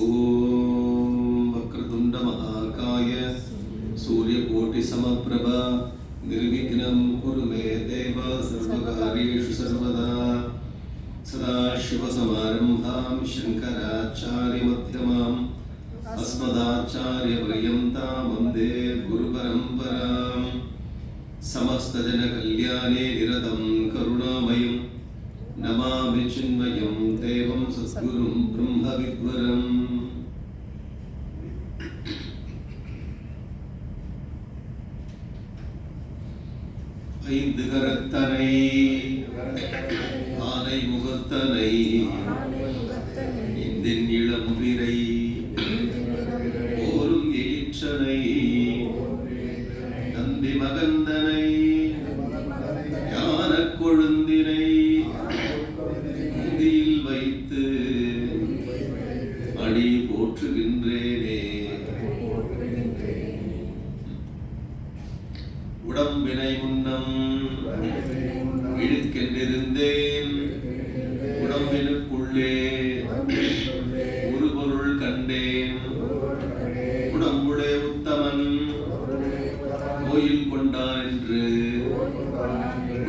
ஓம் வக்ரதுண்ட மகாகாய சூரியகோட்டி சமப்பிரபா நிர்விக்னம் குரு மே தேவ சர்வகாரியேஷு சர்வதா சதாசிவசமாரம்பாம் சங்கராச்சார்ய மத்யமாம் அஸ்மதாச்சார்ய பர்யந்தாம் வந்தே குரு பரம்பராம் சமஸ்தஜன கல்யாணே நிரதம் கருணாமயம் நமாமி சின்மயம் தேவம் சத்குரும் பிரம்ம வித்வரம். ஐந்து கரத்தனை ஆனை முகத்தனை இந்தின் இளம்பிரை ஓரும் எயிற்றனை நந்தி மகந்தனை ஞான கொழுந்தினை முந்தியில் வைத்து அடி போற்றுகின்றேனே. உடம்பினை முன்னம் இழுக்கென்றிருந்தேன் உடம்பினுக்குள்ளே ஒரு பொருள் கண்டேன். உடம்புடைய உத்தமன் கோயில் கொண்டான் என்று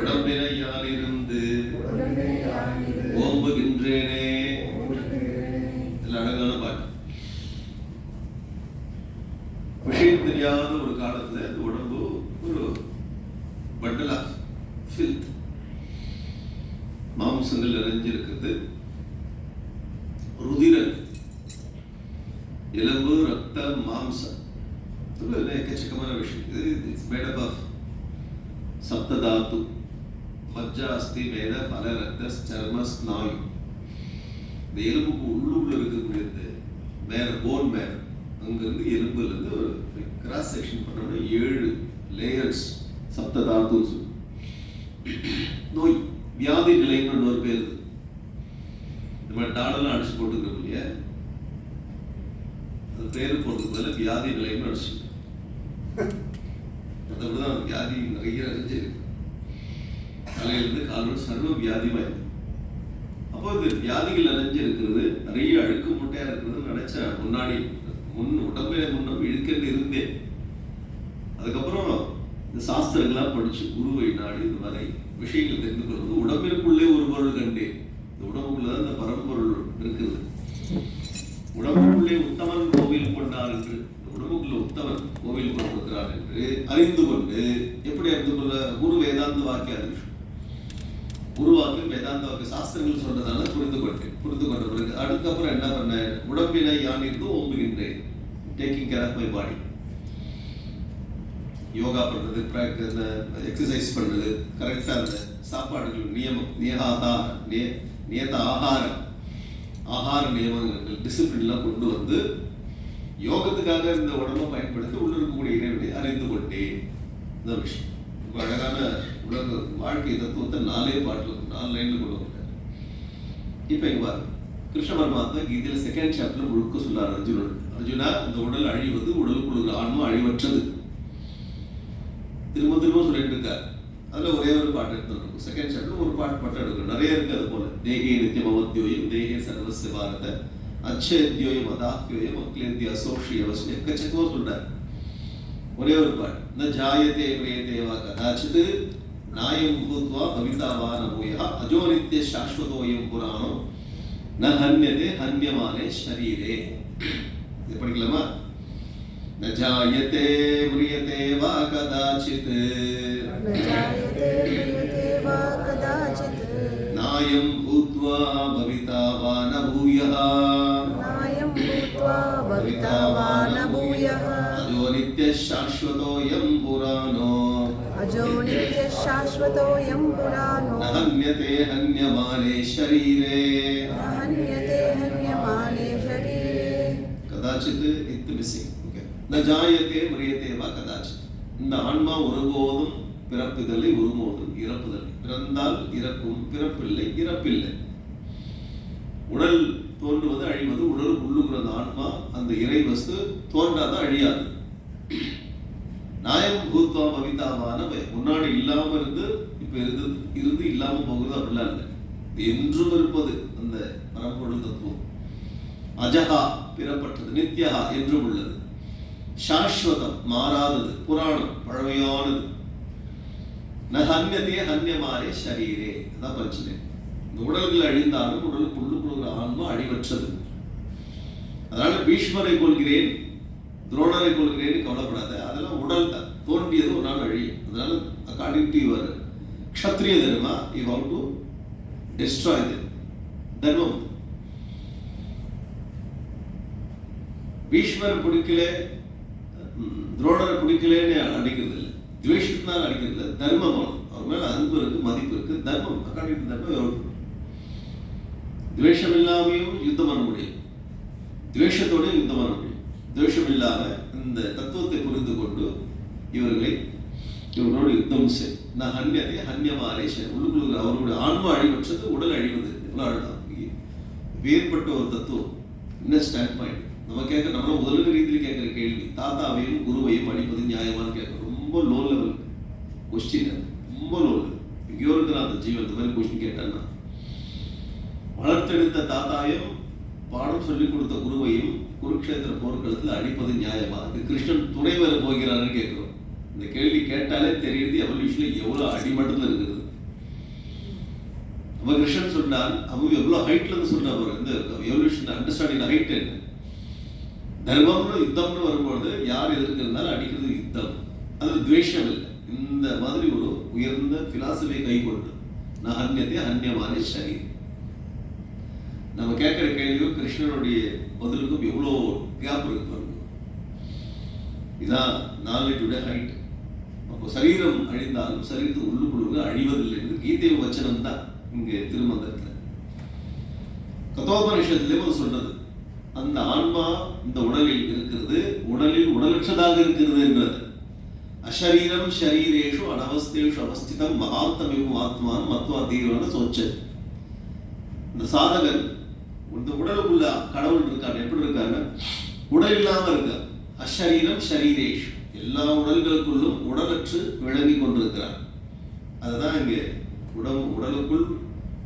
உடம்பினை யானிருந்து ஓம்புகின்றேனே. அழகான பாட்டு. விஷயம் தெரியாத ஒரு காலத்துல இந்த உடம்பு ஒரு பண்டல் ஆஃப் ஃபில்த், மாம்சங்கள் நிறைஞ்சிருக்கிறது. ருதிரன், எலும்பு, ரத்தம், மாம்சம், எக்கச்சக்கமான விஷயம். இது இட்ஸ் மேட் அப் ஆஃப் சப்ததாத்து, மஜ்ஜா, அஸ்தி, மேத, பல, ரத்த, சர்ம, ஸ்நாயு. இந்த எலும்புக்கு உள்ளுக்குள்ள இருக்கக்கூடியது மேல, போன் மேல, அங்கிருந்து எலும்புல இருந்து ஒரு கிராஸ் செக்ஷன் பண்ணோம்னா 7 லேயர்ஸ் சப்ததாத்து. நோய் வியாதி நிலைன்னு ஒரு பேர். நம்ம டாடெல்லாம் அடிச்சு போட்டுக்கிறோம் இல்லையா, அது பேரு போடுறதுக்கு பதில் வியாதி நிலைன்னு அடிச்சு. அதோடதான் வியாதி நிறைய அறிஞ்சிருக்கு. தலையிலிருந்து காலோட சர்வ வியாதிமாயிருக்கு. அப்போ இந்த வியாதிகள் நிறைஞ்சு இருக்கிறது, நிறைய அழுக்கு முட்டையா இருக்கிறது நினைச்ச முன்னாடி உடம்பையில முன்னம் இழுக்கன்னு இருந்தேன். அதுக்கப்புறம் இந்த சாஸ்திரங்களாம் படிச்சு குருவை நாடி இந்த மாதிரி விஷயங்கள் தெரிந்து கொள்வது. உடம்பிற்குள்ளே ஒரு பொருள் கண்டேன். இந்த உடம்புக்குள்ளதான் இந்த பரம்பொருள் இருக்குது. உடம்புக்குள்ளே உத்தமன் கோவில் கொண்டார் என்று, இந்த உடம்புக்குள்ள உத்தமன் கோவில் கொண்டிருக்கிறார் என்று அறிந்து கொண்டு, எப்படி அறிந்து கொள்ள? குரு வேதாந்த வாக்கிய அறிவு. குருவாக்கு வேதாந்த வாக்கு சாஸ்திரங்கள் சொல்றதால புரிந்து கொண்டேன். புரிந்து கொண்ட பிறகு அதுக்கப்புறம் என்ன பண்ணேன்? உடம்பினை யான் இருந்து ஓம்புகின்றேன். Taking care of my body. Yoga பண்றது, எக்ஸசைஸ் பண்றது, கரெக்டா இருந்த சாப்பாடுகள் நியமம், நியத ஆகார நியமங்கள், டிசிப்ளின்லாம் கொண்டு வந்து யோகத்துக்காக இந்த உடம்பை பயன்படுத்தி உள்ள இருக்கக்கூடிய இறைவனை அறிந்து கொண்டேன். இந்த விஷயம் அழகான உலக வாழ்க்கை தத்துவத்தை 4 பாட்டில் 4 லைன்ல கொண்டு வந்தார். இப்ப இங்க பாருங்க, கிருஷ்ண பரமாத்மா கீதையில 2nd சாப்டர்ல முழுக்க சொல்லார் அர்ஜுனா, இந்த உடல் அழிவது, உடலுக்குள்ள ஆன்மா அழிவற்றது. திரும்ப திரும்ப சொல்லிட்டு இருக்கார். அதுல ஒரே ஒரு பாட்டு எடுத்துருக்கும். 2nd சாப்டர் ஒரு பாட்டு மட்டும் எடுக்கணும். நிறைய இருக்கு. அது போல தேகே நித்தியம் அவத்யோயம் தேகே சர்வஸ்ய பாரத அச்சேத்யோயம் அதாத்யோயம் அக்லேத்ய அசோஷியவஸ், எக்கச்சக்கமா சொல்றார். ஒரே ஒரு பாட்டு, ந ஜாயதே ப்ரியதே வா கதாச்சித் நாயம் பூத்வா பவிதாவா ந பூயா அஜோ நித்ய சாஸ்வதோயம் புராணோ ந ஹன்யதே ஹன்யமானே ஷரீரே. இது படிக்கலாமா? न जायते म्रियते वा कदाचित् नायं भूत्वा भविता वा न भूयः अजो नित्यः शाश्वतोऽयं पुराणो न हन्यते हन्यमाने शरीरे. कदाचित् इति मिसिंग. न जायते म्रियते वा कदाचित्. இந்த ஆன்மா ஒருபோதும் பிறப்புதலை, ஒருபோதும் இறப்புதலை. பிறந்தால் இறக்கும், பிறப்பில்லை, இறப்பில்லை. உடல் தோன்றுவது, அழிவது. உடல் உள்ளுகிற ஆன்மா, அந்த இறை வஸ்து தோன்றாதான் அழியாது. நாயம் பூத்வா பவிதாவான, முன்னாடி இல்லாம இருந்து இப்ப இருந்து இல்லாம போகிறது அப்படிலாம் இல்லை. என்றும் இருப்பது அந்த பரம்பொருள் தத்துவம். அஜஹா பிறப்பற்றது, நித்யஹா என்றும் உள்ளது, சாஸ்வதம் மாறாதது, புராணம் பழமையானது, ந ஹன்யதே ஹன்யமானே ஷரீரே. அதான் பிரச்சனை. இந்த உடல்கள் அழிந்தாலும் உடலுக்கு உள்ளுக்குள்ள ஆன்மா அழிவற்றது. அதனால பீஷ்மரை கொள்கிறேன், துரோணரை கொள்கிறேன்னு கவலைப்படாத. அதெல்லாம் உடல் தான், தோன்றியது ஒரு நாள் அழியும். அதனால according to your Kshatriya dharma you have to destroy them. தர்மம். பீஷ்மர் பிடிக்கல, துரோணரை பிடிக்கலன்னு அடிக்கிறது இல்லை, துவேஷத்தினால அடிக்கிறது இல்லை, தர்மம். அவர் மேல அன்பு இருக்கு, மதிப்பு இருக்கு, தர்மம். அக்கார்டிங் டு தர்மம். துவேஷம் இல்லாமையும் யுத்தம் பண்ண முடியும், துவேஷத்தோட யுத்தம் பண்ண முடியும். துவேஷம் இல்லாம இந்த தத்துவத்தை புரிந்து கொண்டு இவர்களோடு யுத்தம் செய். நான் ஹன்யதே ஹன்யமானே ஷரீரே. உள்ளுக்குள்ள அவர்களுடைய ஆன்மா அழிவற்றது, உடல் அழிவது. வேறுபட்ட ஒரு தத்துவம். என்ன ஸ்டாண்ட் பாயிண்ட் நம்ம கேட்க, நம்மள உலக ரீதியில் கேட்கிற கேள்வி, தாத்தாவையும் குருவையும் அடிப்பது நியாயமானு கேட்க ரொம்ப லோ லெவல் கொஸ்டின். ரொம்ப லோ லெவல். எங்கேயோ இருக்கிற அந்த ஜீவன் இந்த மாதிரி கொஸ்டின் கேட்டான்னா, வளர்த்தெடுத்த தாத்தாவையும் பாடம் சொல்லிக் கொடுத்த குருவையும் குருக்ஷேத்திர போர்க்களத்தில் அடிப்பது நியாயமா? இது கிருஷ்ணன் துணை வர போகிறான்னு கேட்கிறோம். இந்த கேள்வி கேட்டாலே தெரியுது எவல்யூஷன்ல எவ்வளவு அடிமட்டத்தில் இருக்குது. நம்ம கிருஷ்ணன் சொன்னால் அவங்க எவ்வளவு ஹைட்ல இருந்து சொல்றாரு. இந்த எவல்யூஷன் அண்டர்ஸ்டாண்டிங் ஹைட் என்ன? தர்மம்னு யுத்தம்னு வரும்போது யார் எதிர்க்கிறதுனால அடிக்கிறது யுத்தம். அது துவேஷம் இல்லை. இந்த மாதிரி ஒரு உயர்ந்த பிலாசபியை கை கொண்டு நான் ஹன்யதே ஹன்யமானே ஷரீரே. நம்ம கேட்கிற கேள்வியும் கிருஷ்ணனுடைய பதிலுக்கும் எவ்வளோ கேப் இருக்கு பாருங்க. இதான் நாலேஜுடைய ஹைட். அப்போ சரீரம் அழிந்தாலும் சரீரத்துக்கு உள்ளுக்குள்ள அழிவதில்லை என்று கீதை வச்சனம் தான் இங்கே திருமந்திரத்தில். கதோபனிஷத்திலே அது சொல்றது. அந்த ஆன்மா இந்த உடலில் இருக்கிறது, உடலில் உடலற்றதாக இருக்கிறது என்றது. அஷரீரம் ஷரீரேஷு அனவஸ்தேஷு அவஸ்திதம் மகாந்தமிவும் ஆத்மான் மத்வா தீர்வான சோச்சது. இந்த சாதகன் இந்த உடலுக்குள்ள கடவுள் இருக்காரு. எப்படி இருக்காங்க? உடல் இல்லாம இருக்கார். அஷரீரம் ஷரீரேஷ், எல்லா உடல்களுக்குள்ளும் உடலற்று விளங்கி கொண்டிருக்கிறார். அதுதான் இங்கே உடலுக்குள்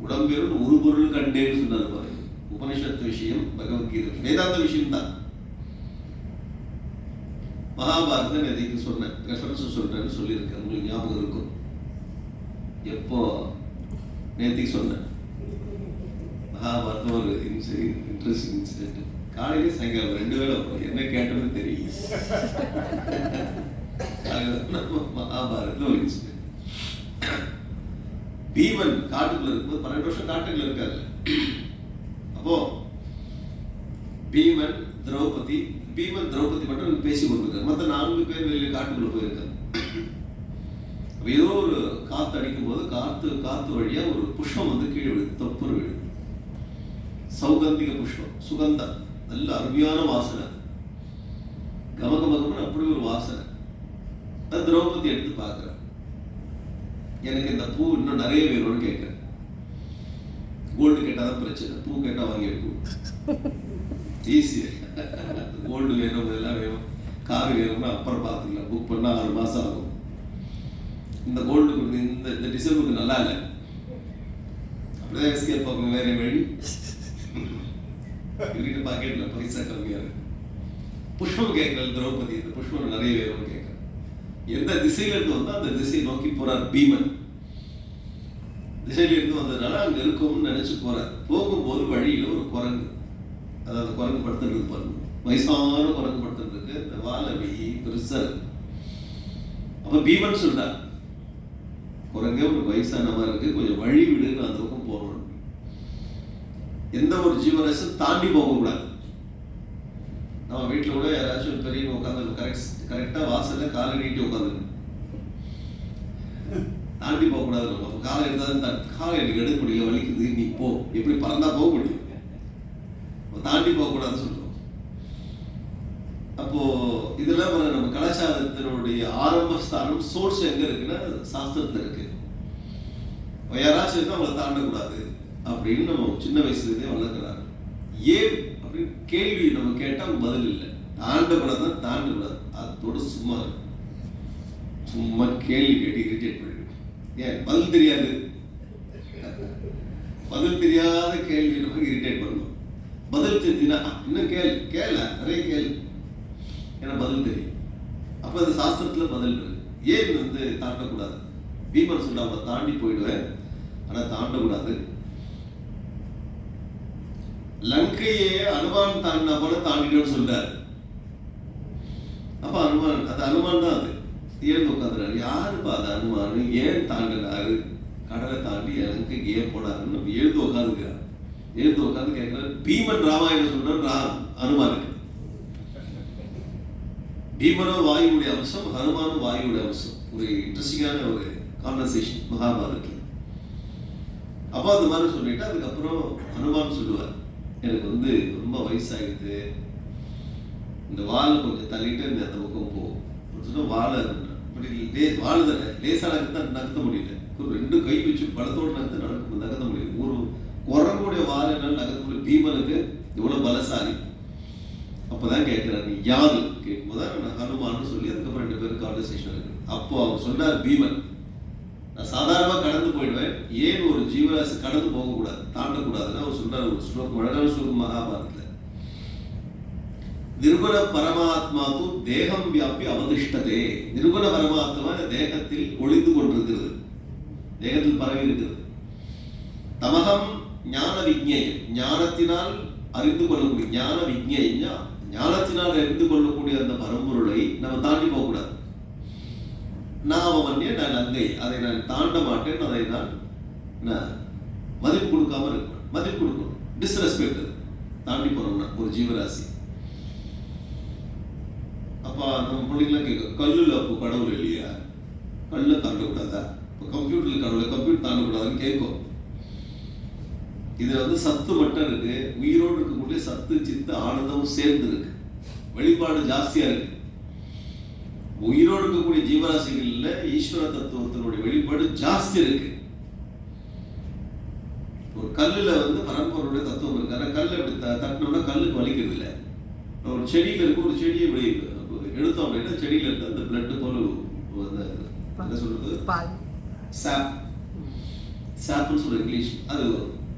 உடம்பெரும் ஒரு பொருள் கண்டேன்னு சொன்னார் பாருங்க. உபனிஷத்து விஷயம், பகவத்கீதை வேதாந்த விஷயம் தான். மகாபாரதம் எதைக்கு சொன்னேன், ரெஃபரன்ஸ் சொல்றேன்னு சொல்லியிருக்கேன். உங்களுக்கு ஞாபகம் இருக்கும். எப்போ நேற்றுக்கு சொன்னேன். மகாபாரதம் ஒரு இன்ட்ரெஸ்டிங் இன்சிடென்ட். காலையில சாயங்காலம் 2 வேளை என்ன கேட்டதுன்னு தெரியும். மகாபாரதம் ஒரு இன்சிடென்ட். பீமன் காட்டுக்குள்ள இருக்கும்போது 12 வருஷம் காட்டுக்குள்ள இருக்காரு. அப்போ பீமன் திரௌபதி மட்டும் பேசி கொண்டிருக்காரு. மற்ற 4 பேர் வெளியே காட்டுக்குள்ள போயிருக்காரு. ஏதோ ஒரு காத்து அடிக்கும் போது காத்து வழியா ஒரு புஷ்பம் வந்து கீழே விழுது, தொப்புன்னு விழுது. சௌகந்திக புஷ்பம், சுகந்தம், நல்ல அருமையான வாசனை, கமகமகம்னு அப்படி ஒரு வாசனை. அது திரௌபதி எடுத்து பார்க்கிறேன். எனக்கு இந்த பூ இன்னும் நிறைய வேணும்னு கேட்கிறேன். கோல்டு கேட்டாதான் பிரச்சனை, பூ கேட்டா வாங்கி எடுக்கும் ஈஸியா. கோல்டு வேணும், இதெல்லாம் வேணும், கார் வேணும்னா அப்புறம் பார்த்துக்கலாம், புக் பண்ணா 6 மாசம் ஆகும். இந்த கோல்டு இந்த டிசம்பருக்கு நல்லா இல்லை, அப்படிதான் எஸ்கேப் ஆகும். வேற வழி இவர்கிட்ட பாக்கெட்ல பைசா கம்மியா இருக்கு. புஷ்பம் கேட்கல திரௌபதி, இந்த புஷ்பம் நிறைய வேணும்னு கேட்க. எந்த திசையில இருந்து வந்தா அந்த திசையை நோக்கி போறார் பீமன். திசையில இருந்து வந்ததுனால அங்க இருக்கும்னு நினைச்சு போறார். போகும்போது வழியில ஒரு குரங்கு, அதாவது குரங்கு படுத்துட்டு பாருங்க, வயசான குரங்கு படுத்துட்டு இருக்கு. இந்த வாழவி பெருசா இருக்கு. அப்ப பீமன் சொல்றார், குரங்கே ஒரு வயசான மாதிரி இருக்கு, கொஞ்சம் வழி விடுன்னு அந்த பக்கம் போறோம். எந்த ஒரு ஜீவராசும் தாண்டி போகக்கூடாது. நம்ம வீட்டில் கூட யாராச்சும் பெரியவங்க உட்காந்து கரெக்டா வாசல்ல காலை நீட்டி உட்காந்து தாண்டி போகக்கூடாது. நம்ம காலை எடுத்தாலும் காலை எனக்கு எடுக்க முடியல, வலிக்குது, நீ போ, எப்படி பறந்தா போக முடியும், தாண்டி போகக்கூடாதுன்னு சொல்றோம். அப்போ இதெல்லாம் நம்ம கலாச்சாரத்தினுடைய ஆரம்ப ஸ்தானம், சோர்ஸ் எங்க இருக்குன்னா சாஸ்திரத்துல இருக்கு. யாராச்சும் இருந்தா அவங்களை தாண்டக்கூடாது அப்படின்னு நம்ம சின்ன வயசுலேருந்தே வளர்க்குறாரு. ஏன் அப்படின்னு கேள்வி நம்ம கேட்டால் பதில் இல்லை. தாண்டக்கூடாது, தாண்டக்கூடாது, அதோட சும்மா கேள்வி கேட்டு இரிட்டேட் பண்ணிடும். ஏன் பதில் தெரியாது, பதில் தெரியாத கேள்வி நமக்கு இரிட்டேட் பண்ணணும். பதில் தெரிஞ்சுனா இன்னும் கேள நிறைய கேளு, ஏன்னா பதில் தெரியும். அப்ப அந்த சாஸ்திரத்துல பதில் இருக்கு. ஏன் வந்து தாண்டக்கூடாது? பீமன் சொல்றாங்க, தாண்டி போயிடுவேன் ஆனா தாண்டக்கூடாது. லங்கையே அனுமான் தாண்டினா போல தாண்டிடுன்னு சொல்றாரு. அப்ப அனுமான், அது அனுமான் தான், அது எழுந்து உட்காந்துறாரு. யாருப்பா அது அனுமான், ஏன் தாண்டினாரு, கடலை தாண்டி எனக்கு ஏன் போனாருன்னு எழுந்து உட்காந்துக்கிறார். எழுந்து உட்காந்து கேட்கிறாரு. பீமன் ராமாயணம் சொல்றாரு அனுமானுக்கு. பீமனும் வாயுடைய அம்சம், ஹனுமானும் வாயுடைய அம்சம். ஒரு இன்ட்ரெஸ்டிங்கான ஒரு கான்வர்சேஷன் மகாபாரதத்தில். அப்போ அந்த மாதிரி சொல்லிட்டு அதுக்கப்புறம் ஹனுமான் சொல்லுவார், எனக்கு வந்து ரொம்ப வயசாகிடுது, இந்த வாழை கொஞ்சம் தள்ளிட்டு இந்த அந்த பக்கம் போகும் சொன்னா வாழை வாழை தானே லேசா நகர்த்த முடியல. ஒரு 2 கை வச்சு பழத்தோடு நகர்த்த முடியல. ஒரு குரங்குடைய வாழை நகர்த்த முடியல. பீமனுக்கு இவ்வளவு பலசாலி. அப்பதான் கேட்கிறார், நீ யாரு கேட்கும்போது நான் ஹனுமான்னு சொல்லி அதுக்கப்புறம் 2 பேரும் கான்வர்சேஷன் இருக்கு. அப்போ அவர் சொன்னார், பீமன் நான் சாதாரணமா கடந்து போயிடுவேன், ஏன் ஒரு ஜீவராசி கடந்து போகக்கூடாது, தாண்டக்கூடாதுன்னு அவர் சொல்றாரு. ஒரு ஸ்லோகம், அழகான ஸ்லோகம் மகாபாரதத்துல. நிர்குண பரமாத்மா தூ தேகம் வியாபி அவதிஷ்டதே. நிர்குண பரமாத்மா தேகத்தில் ஒளிந்து கொண்டிருக்கிறது, தேகத்தில் பரவி இருக்கிறது. தமகம் ஞான விஜ்ஞேயம், ஞானத்தினால் அறிந்து கொள்ளக்கூடிய, ஞான விஜ்ஞேயம் ஞானத்தினால் அறிந்து கொள்ளக்கூடிய அந்த பரம்பொருளை நம்ம தாண்டி போகக்கூடாது. நான் லங்கை, அதை நான் தாண்ட மாட்டேன், அதை நான் மதிப்பு கொடுக்காம இருக்கணும். மதிப்பு கொடுக்கணும், டிஸ்ரெஸ்பெக்ட். தாண்டி போனோம்னா ஒரு ஜீவராசி. அப்ப நம்ம பிள்ளைங்களாம் கேட்கும், கல்லுல அப்போ கடவுள் இல்லையா, கல்ல தாண்டக்கூடாதா, இப்போ கம்ப்யூட்டர்ல கடவுள், கம்ப்யூட்டர் தாண்டக்கூடாதுன்னு கேட்கும். இதுல வந்து சத்து மட்டும் இருக்கு, உயிரோடு இருக்கக்கூடிய சத்து சித்து ஆனந்தமும் சேர்ந்து இருக்கு, வெளிப்பாடு ஜாஸ்தியா இருக்கு. உயிரோடு இருக்கக்கூடிய ஜீவராசிகள்ல ஈஸ்வர தத்துவத்தினுடைய வெளிப்பாடு ஜாஸ்தி இருக்கு. ஒரு கல்லுல வந்து பரம்பொருளுடைய தத்துவம் இருக்கு. ஆனா கல் அப்படி தட்டினோம்னா கல்லுக்கு வலிக்கிறது இல்லை. ஒரு செடியில இருக்கு, ஒரு செடியை எடுத்தோம் அப்படின்னா செடியில இருக்கு அந்த பிளட் போல என்ன சொல்றது, சாப்னு சொல்ற இங்கிலீஷ், அது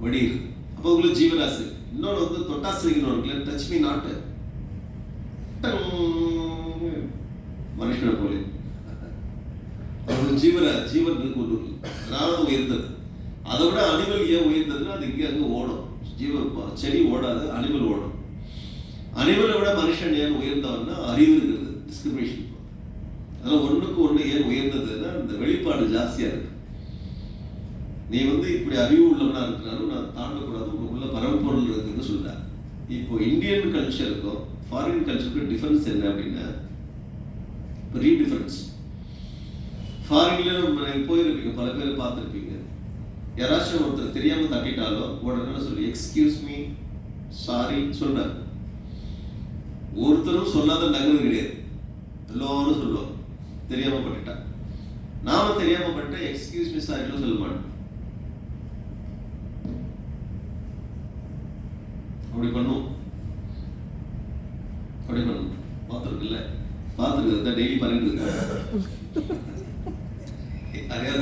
வடியுது. அப்போ உங்களுக்கு ஜீவராசி. இன்னொன்று வந்து தொட்டாசிரிக்கணும், டச் மீ நாட், மனுஷனை போல ஜீவன் கொண்டு, அதாவது உயர்ந்தது. அதை விட அனிமல் ஏன் உயர்ந்ததுன்னா அது இங்கே அங்கே ஓடும். செடி ஓடாது, அனிமல் ஓடும். அனிமலை விட மனுஷன் ஏன் உயர்ந்தவன்னா அறிவு இருக்கிறது, டிஸ்கிரிமினேஷன். அதெல்லாம் ஒண்ணுக்கு ஒண்ணு ஏன் உயர்ந்ததுன்னா இந்த வெளிப்பாடு ஜாஸ்தியா இருக்கு. நீ வந்து இப்படி அறிவு உள்ளவனா இருக்கிறாலும் நான் தாண்டக்கூடாது, உள்ள பரம்பொருள் இருக்குன்னு சொல்ற. இப்போ இந்தியன் கல்ச்சருக்கும் ஃபாரின் கல்ச்சருக்கும் டிஃபரன்ஸ் என்ன அப்படின்னா, பெரிய டிஃபரன்ஸ். ஃபாரின்ல போயிருப்பீங்க, பல பேர் பார்த்துருப்பீங்க. யாராச்சும் ஒருத்தர் தெரியாம தட்டிட்டாலும் உடனே சொல்லி எக்ஸ்கியூஸ் மீ, சாரி சொல்றாரு. ஒருத்தரும் சொல்லாத நகரு கிடையாது, எல்லாரும் சொல்லுவோம் தெரியாம பண்ணிட்டா. நாம தெரியாம பண்ணிட்டா எக்ஸ்கியூஸ் மீ சாரிலும் சொல்ல மாட்டோம். அப்படி பண்ணுவோம், பார்த்துருக்குல்ல, பார்த்துருக்கு, டெய்லி பண்ணிட்டு இருக்காங்க. அறியாத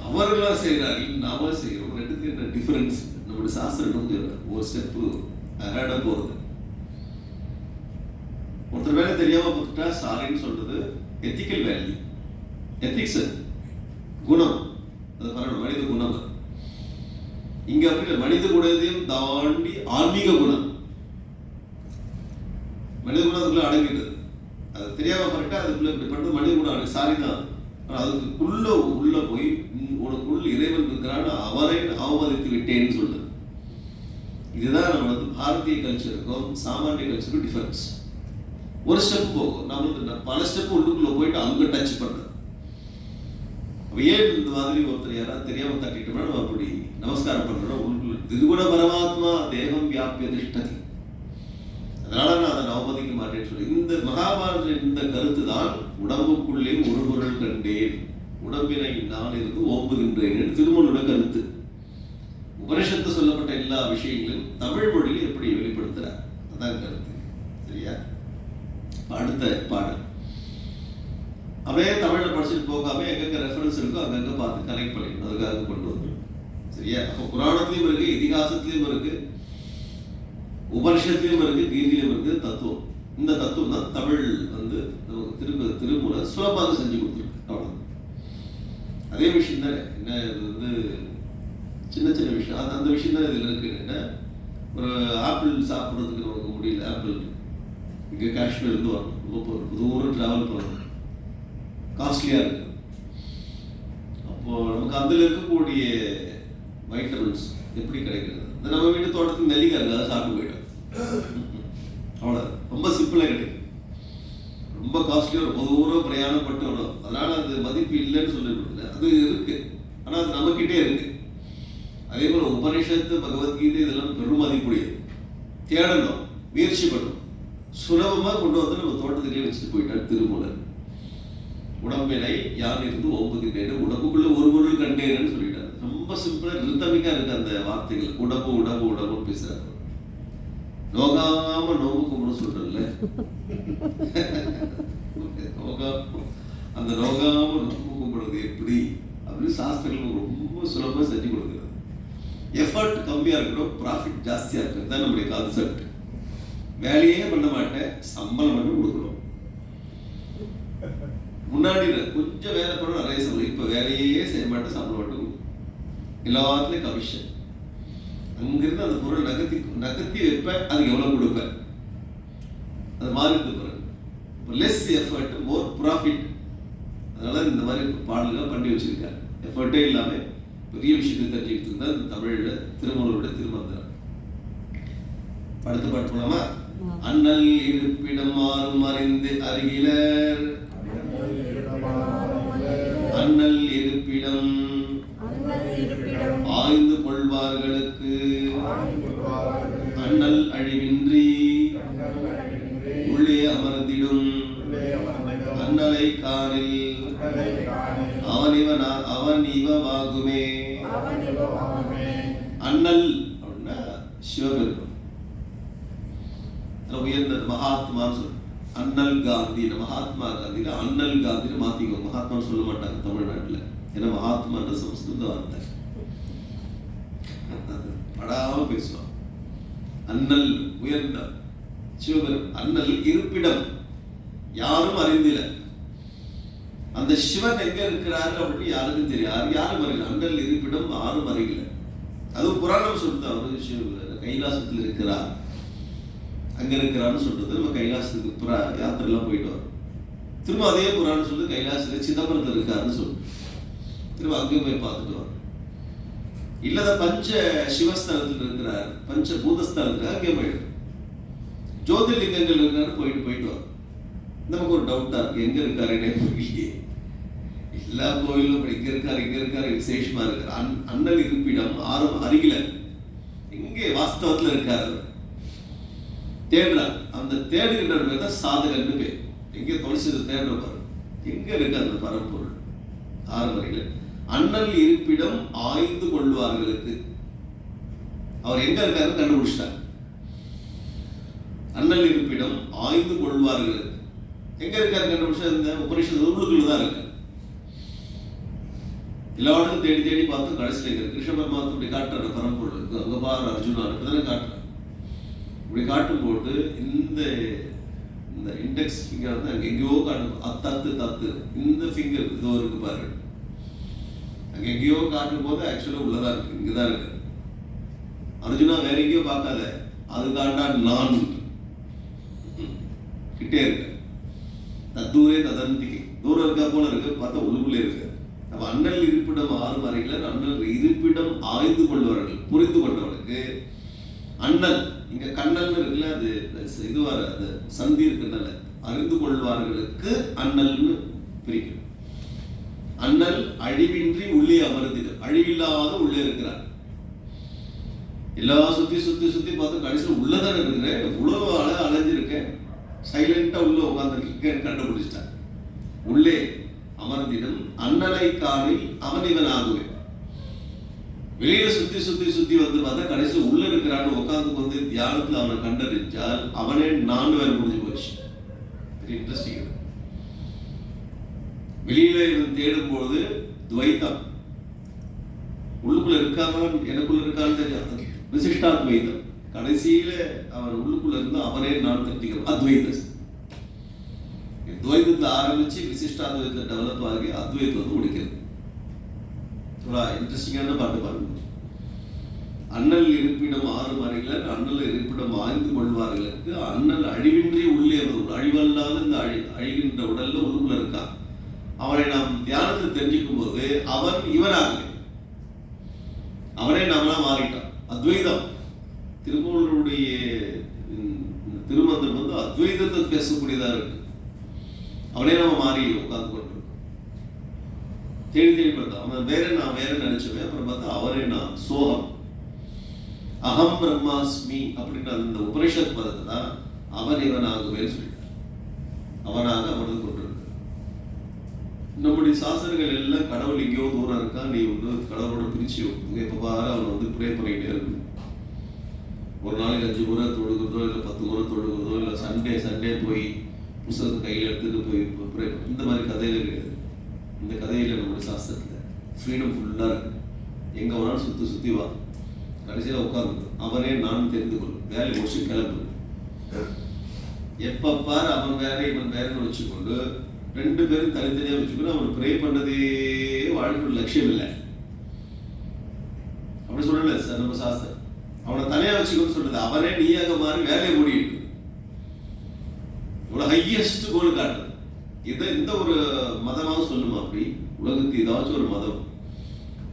அவர்களாம் செய்கிறார்கள், நாம செய்கிறோம். ரெண்டுக்கு என்ன டிஃபரன்ஸ்? நம்மளுடைய சாஸ்திரம் ஒரு ஸ்டெப்பு அஹெட் போறது. ஒருத்தர் வேலை தெரியாம பார்த்துட்டா சாரின்னு சொல்றது எத்திக்கல் வேல்யூ, எத்திக்ஸ், குணம். அது பரவாயில்ல, மனித குணம். இங்க அப்படி மனித குணத்தையும் தாண்டி ஆன்மீக குணம், மனித குணத்துக்குள்ள அடங்கிடுது. அது தெரியாம பண்ணிட்டா அதுக்குள்ள இப்படி பண்றது மனித குணம், சாரி தான். அதுக்குள்ள உள்ள போய் உனக்குள்ள இறைவன் இருக்கிறான்னு அவரை அவமதித்து விட்டேன்னு சொல்றது. இதுதான் நம்ம வந்து பாரதிய கல்ச்சருக்கும் சாமானிய கல்ச்சருக்கும் டிஃபரன்ஸ். ஒரு ஸ்டெப் போகும், நம்மளுக்கு பல ஸ்டெப் உள்ளுக்குள்ள போயிட்டு அங்க டச் பண்றது. ஏன் இந்த மாதிரி ஒருத்தர் யாராவது தெரியாம தட்டிட்டோம்னா நம்ம அப்படி நமஸ்காரம் பண்றோம். உள்ளுக்குள்ள திரிகுண பரமாத்மா தேகம் வியாபிய திஷ்டதி, அதனால நான் அதை அவமதிக்க மாட்டேன்னு சொல்லி இந்த மகாபாரத இந்த கருத்து தான் உடம்புக்குள்ளே ஒரு பொருள் கண்டேன், உடம்பினை நான் இருந்து ஓம்புகின்றேன் திருமணோட கருத்து. உபனிஷத்து சொல்லப்பட்ட எல்லா விஷயங்களும் தமிழ் மொழியில் எப்படி வெளிப்படுத்துறார், அதான் கருத்து. சரியா? அடுத்த பாடல் அப்படியே தமிழ்ல படிச்சுட்டு போகாம எங்கெங்க ரெஃபரன்ஸ் இருக்கோ அங்கங்க பார்த்து கனெக்ட் பண்ணிக்கணும், அதுக்காக கொண்டு வந்து. சரியா? அப்போ புராணத்திலையும் இருக்கு, இதிகாசத்திலையும் இருக்கு, உபனிஷத்திலையும் இருக்கு, கீதையிலும் இருக்கு தத்துவம். இந்த தத்துவம் தான் தமிழ் வந்து நமக்கு திருமுறை சுலபமாக செஞ்சு கொடுத்துருக்கு. அவ்வளோ அதே விஷயம் தானே. என்ன இது வந்து சின்ன சின்ன விஷயம், அந்த விஷயம் தான் இதில் இருக்கு. என்ன ஒரு ஆப்பிள் சாப்பிட்றதுக்கு நமக்கு முடியல, ஆப்பிள் இங்கே காஷ்மீர்லேருந்து வரணும், ரொம்ப தூரம் ட்ராவல் பண்ணணும், காஸ்ட்லியாக இருக்கு. அப்போது நமக்கு அதில் இருக்கக்கூடிய வைட்டமின்ஸ் எப்படி கிடைக்கிறது? நம்ம வீட்டு தோட்டத்துக்கு நெல்லிக்காய் இருக்குது, அதை சாப்பிட்டு போயிட்டோம், அவ்வளோ. ரொம்ப சிம்பிளாக கிடைக்கும். ரொம்ப காஸ்ட்லியாக ரொம்ப தூரம் பிரயாணப்பட்டு வரும், அதனால் அது மதிப்பு இல்லைன்னு சொல்லிவிடுது. அது இருக்குது, ஆனால் அது நம்மக்கிட்டே இருக்குது. அதே போல் உபனிஷத்து, பகவத்கீதை இதெல்லாம் பெரும் மதிப்புடையது. தேடணும், முயற்சி பண்ணணும், சுலபமாக கொண்டு வந்து நம்ம தோட்டத்துலேயே வச்சுட்டு போயிட்டார் திருமூலர். உடம்பினை யான் இருந்து ஓம்புகின்றேன், உடம்புக்குள்ள ஒரு பொருள் கண்டேன்னு சொல்லிட்டாரு. ரொம்ப சிம்பிளாக ரித்தமிக்கா இருக்கு அந்த வார்த்தைகள். உடம்பு உடம்பு உடம்புன்னு பேசுறாரு. நோகாம நோம்பு கும்பிட சொல்றல, அந்த நோகாம நோம்பு கும்பிடுறது எப்படி அப்படின்னு சாஸ்திரங்கள் ரொம்ப சுலபமாக செஞ்சு கொடுக்குறது. எஃபர்ட் கம்மியாக இருக்கணும், ப்ராஃபிட் ஜாஸ்தியாக இருக்கிறது தான் நம்முடைய கான்செப்ட். வேலையே பண்ண மாட்டேன், சம்பளம் மட்டும் கொடுக்கணும். முன்னாடி கொஞ்சம் வேலை பண்ண நிறைய சம்பளம், இப்போ வேலையே செய்ய மாட்டேன், சம்பளம் மட்டும் எல்லாத்துலேயும் கமிஷன். அங்கிருந்து அந்த பொருள் நகர்த்தி வைப்பேன், அதுக்கு எவ்வளோ கொடுப்பேன், அது மாறிட்டு போகிறேன். இப்போ லெஸ் எஃபர்ட் மோர் ப்ராஃபிட். அதனால இந்த மாதிரி பாடல்கள் பண்ணி வச்சிருக்காரு. எஃபர்ட்டே இல்லாமல் பெரிய விஷயத்தை தெரிஞ்சுக்கிட்டு தான் இந்த தமிழில் திருமூலருடைய திருமந்திரம். அடுத்த பாட்டு போலாமா? அண்ணல் இருப்பிடம் மாறும் அறிந்து அருகிலர், அண்ணல் இருப்பிடம் ஆய்ந்து கொள்வார்களுக்கு, அண்ணல் அழிவின்றி உள்ளே அமர்ந்திடும் அண்ணலை காணில் அவன் இவவாகுமே. அண்ணல் அப்படின்னா சிவபெருமான், உயர்ந்த மகாத்மான்னு சொல்ற. அண்ணல் காந்தி, மகாத்மா காந்தி அண்ணல் காந்தின்னு மாத்திக்கோ. மகாத்மான்னு சொல்ல மாட்டாங்க தமிழ்நாட்டில், ஏன்னா மகாத்மான்ற சமஸ்கிருத வார்த்தை, படாம பேசுவான். அண்ணல் உயர்ந்த சிவபெருமான். அண்ணல் இருப்பிடம் யாரும் அறிந்தில, அந்த சிவன் எங்க இருக்கிறாரு அப்படின்னு யாருக்கும் தெரியாது, யாரும் அறியல. அண்ணல் இருப்பிடம் யாரும் அறியல. அதுவும் புராணம் சொல்றது, அவரு கைலாசத்தில் இருக்கிறார், அங்க இருக்கிறான்னு சொல்றது. நம்ம கைலாசத்துக்கு யாத்திரைலாம் போயிட்டு வரோம், திரும்ப அதே புராணம் சொல்லி கைலாசத்துல சிதம்பரத்தில் இருக்காருன்னு சொல்லு, திரும்ப அங்கேயும் போய் பார்த்துட்டு வரோம். இல்லத பஞ்ச சிவஸ்தலத்தில் இருக்கிறார், பஞ்ச பூதஸ்தலத்தில் அங்கே போயிடும். ஜோதிர்லிங்கங்கள் இருக்காரு, போயிட்டு வரோம். நமக்கு ஒரு டவுட்டா இருக்கு, எங்க இருக்காரு புரியலையே. எல்லா கோயிலும் இங்க இருக்காரு விசேஷமா இருக்காரு. அண்ணல் இருப்பிடம் ஆறும் அருகில, இங்கே வாஸ்தவத்துல இருக்காரு. தேடுறார், அந்த தேடுகின்ற பேர் தான் சாதகன்னு பேர். எங்கே தொலைச்சது தேடுற பாரு, எங்க இருக்கு அந்த பரம்பொருள்? ஆறு வரையில அண்ணல் இருப்பிடம் ஆய்ந்து கொள்வார்களுக்கு. அவர் எங்க இருக்காரு கண்டுபிடிச்சிட்டார். அண்ணல் இருப்பிடம் ஆய்ந்து கொள்வார்களுக்கு எங்க இருக்காரு கண்டுபிடிச்சா, இந்த உபனிஷத்து உள்ளுக்குள்ள தான் இருக்கு. எல்லா இடத்துக்கும் தேடி தேடி பார்த்து கடைசியில் இருக்கிற கிருஷ்ண பரமாத்மா இப்படி காட்டுற பரம்பொருள் இருக்கு. அங்க பாரு அர்ஜுனா தானே காட்டுறேன். இப்படி காட்டும் போட்டு இந்த இண்டெக்ஸ் ஃபிங்கர் வந்து அங்கே எங்கேயோ காட்டும், தத்து இந்த ஃபிங்கர் இதோ இருக்கு பாரு, அங்கே எங்கேயோ காட்டும் போது ஆக்சுவலாக உள்ளதான் இருக்கு, இங்கதான் இருக்கு. அர்ஜுனா வேற எங்கேயோ பார்க்காத, அது காட்டா நான் கிட்டே இருக்கு. தூரே ததந்திக்கு, தூரம் இருக்கா போல இருக்கு, பார்த்தா உள்ளுக்குள்ளே இருக்கு. அப்ப அண்ணல் இருப்பிடம் ஆறு மறைகள், அண்ணல் இருப்பிடம் ஆய்ந்து கொள்வார்கள், புரிந்து கொண்டவர்களுக்கு. அண்ணல் இங்க கண்ணல் இருக்குல்ல, அது இதுவார அது சந்தி இருக்குனால அறிந்து கொள்வார்களுக்கு அண்ணல்னு பிரிக்கும். அண்ணல் அழிவின்றி உள்ளே அமர்ந்திடு, அழிவில்லாத உள்ளே இருக்கிறார். எல்லா சுத்தி பார்த்து கடைசியில் உள்ளதான் இருக்கிறேன், இவ்வளவு அலைஞ்சிருக்கேன், சைலண்டா உள்ள உட்கார்ந்து கண்டுபிடிச்சிட்டான். உள்ளே அமர்ந்திடும் அண்ணலை காணில் அவன் இவன் ஆகுவேன். வெளியில சுத்தி வந்து பார்த்தா கடைசி உள்ள இருக்கிறான்னு உட்கார்ந்து வந்து தியானத்துல அவனை கண்டறிஞ்சால் அவனே நான் வேற முடிஞ்சு போச்சு. இன்ட்ரெஸ்டிங். வெளியில இவன் தேடும் பொழுது துவைத்தம், உள்ளுக்குள்ள இருக்காங்க எனக்குள்ள இருக்கான்னு தெரியாது. விசிஷ்டாத்வைதம். கடைசியில அவன் உள்ளுக்குள்ள இருந்து அவனே நான் தெரிஞ்சுக்கிறோம். அத்வைதம். துவைதத்தை ஆரம்பிச்சு விசிஷ்டாத்வைதத்தை டெவலப் ஆகி அத்வைதத்தை வந்து முடிக்கிறது. இன்ட்ரெஸ்டிங்கான பாட்டு பாருங்க. அண்ணல் இருப்பிடம் 6 மறைகள் அண்ணல் இருப்பிடம் ஆய்ந்து கொள்வார்களுக்கு அண்ணல் அழிவின்றி உள்ளே அழிவல்லாத இந்த அழிகின்ற உடல்ல உள்ளுக்குள்ள இருக்கான். அவனை நாம் தியானத்தை தெரிஞ்சுக்கும் போது அவன் இவனாகவே அவனே நாமளா மாறிட்டான். அத்வைதம். திருமூலருடைய திருமந்திரம் வந்து அத்வைதத்தை பேசக்கூடியதா இருக்கு. அவனே நம்ம மாறி உட்கார்ந்து கொண்டிருக்கோம். தேடி பார்த்தா அவன் வேற நான் வேற நினைச்சவன். அப்புறம் பார்த்தா அவரே நான் சோகம் அகம் பிரம்மாஸ்மி அப்படின்ற அந்த உபனிஷத் பதத்தை தான் அவன் இவனாகவே சொல்லிட்டான். அவனாக அவனது கொண்டிருக்க. நம்முடைய சாசனங்கள் எல்லாம் கடவுள் எங்கேயோ தூரம் இருக்கா, நீ வந்து கடவுளோட பிரிச்சு எப்ப பாரு அவனை வந்து ப்ரே பண்ணிக்கிட்டே இருக்கு. ஒரு நாளைக்கு 5 முறை தொழுகிறதோ இல்லை 10 முறை தொழுகிறதோ இல்லை சண்டே போய் புத்தகத்தை கையில் எடுத்துட்டு போய் ப்ரே, இந்த மாதிரி கதையில கிடையாது. இந்த கதையில நம்முடைய சாஸ்திரத்துல ஃப்ரீடம் ஃபுல்லா இருக்கு. எங்க வேணாலும் சுத்தி வா, கடைசியில் உட்கார்ந்து அவனே நான் தெரிந்து கொள்ளும். வேலை முடிச்சு கிளம்பு. எப்ப பாரு அவன் வேற இவன் வேறன்னு வச்சுக்கொண்டு 2 பேரும் தனித்தனியா வச்சுக்கொண்டு அவன் ப்ரே பண்ணதே வாழ்க்கை லட்சியம் இல்லை. அப்படி சொல்லல சார் நம்ம சாஸ்திரம். அவனை தனியா வச்சுக்கொண்டு சொல்றது அவனே நீயாக மாறி வேலையை மூடிட்டு இவ்வளவு ஹையஸ்ட் கோல் காட்டுறது. இதை இந்த ஒரு மதமாக சொல்லுமா? அப்படி உலகத்துக்கு ஏதாச்சும் ஒரு மதம்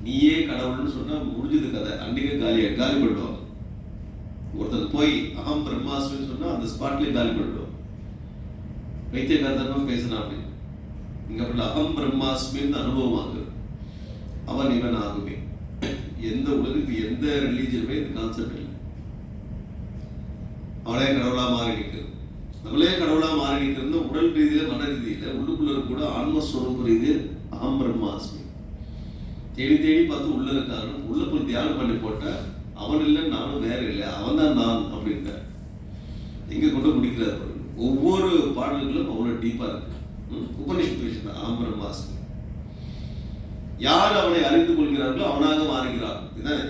நீயே கடவுள்னு சொன்னா முடிஞ்சது கதை. அன்றைக்கே காலி பண்ணிடுவாங்க. ஒருத்தர் போய் அகம் பிரம்மாஸ்மின்னு சொன்னா அந்த ஸ்பாட்லேயே காலி பண்ணிடுவாங்க. வைத்தியகாரமா பேசினா அப்படி இங்க அப்படி அகம் பிரம்மாஸ்மின்னு அனுபவம் ஆகுது. அவன் இவன் ஆகுமே. எந்த உலகத்துக்கு எந்த ரிலீஜனுமே இந்த கான்செப்ட் இல்லை. அவளே கடவுளா மாறி நிற்கிறது. நம்மளே கடவுளா மாறி நிற்கிறது. உடல் ரீதியில மன ரீதியில உள்ளுக்குள்ள கூட ஆன்மஸ்வரூப ரீதியில் அகம் பிரம்மாஸ்மி தேடி பார்த்து உள்ள இருக்கான்னு உள்ள போய் தியானம் பண்ணி போட்ட அவன் இல்லை நானும் வேற இல்லை, அவன் தான் நான் அப்படின்ட்ட எங்க கொண்டு முடிக்கிறார். ஒவ்வொரு பாடல்களும் அவ்வளவு டீப்பா இருக்கு. உபனிஷத் விஷயம் அகம் பிரம்மாஸ்மி. யார் அவனை அறிந்து கொள்கிறார்களோ அவனாக மாறுகிறான். இதான்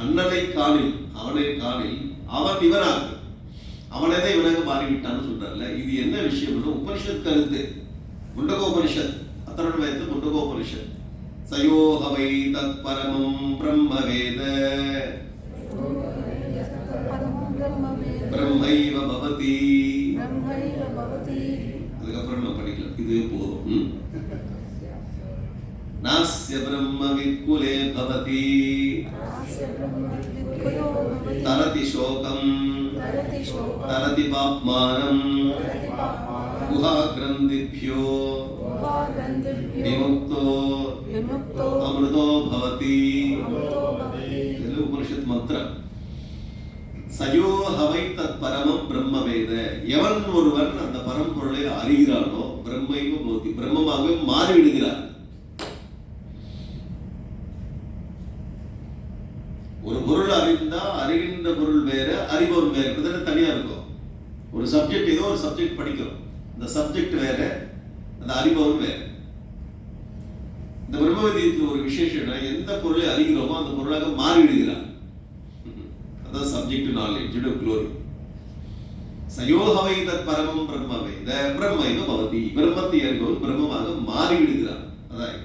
அண்ணனை காணில் அவனை காணில் அவன் இவனாக அவனே இவனாக மாறிவிட்டான்னு சொல்றாருல. இது என்ன விஷயம்னா உபனிஷத் கருத்து. முண்டகோபனிஷத் அத்தரண முண்டகோபனிஷத். சயோஹவை தத் பரமம் பிரம்மவேத பிரம்மைவ பவதி. அதுக்கப்புறம் நம்ம படிக்கலாம், இது போதும். நாஸ்ய பிரம்மவித் குலே பவதி தரதி சோகம் தரதி பாப்மானம் குஹாக்ரந்திभ्यो விமுக்தோ அமிர்தோ பவதி. இது உபனிஷத் மந்திரம். சயோ ஹவை தத் பரமம் பிரம்மவேத. எவன் ஒருவன் அந்த பரம்பொருளை அறிகிறானோ பிரம்மைவ பவதி பிரம்மமாக மாறிவிடுகிறான். ஒரு பொருள் அறிந்தா அறிகின்ற பொருள் வேற, அறிபவன் வேற. தனியா இருக்கும். ஒரு சப்ஜெக்ட் ஏதோ ஒரு சப்ஜெக்ட் படிக்கிறோம், அந்த சப்ஜெக்ட் வேற, அந்த அறிபவன் வேற. இந்த பிரம்மவிதியத்தில் ஒரு விசேஷம், எந்த பொருளை அறிகிறோமோ அந்த பொருளாக மாறிவிடுகிறான். அதான் சப்ஜெக்ட் நாலேஜ் க்ளோரி. சயோஹவை தத் பரமம் பிரம்மவேத பிரம்மைவ பவதி. பிரம்மத்தை அறிபவன் பிரம்மமாக மாறிவிடுகிறான். அதான்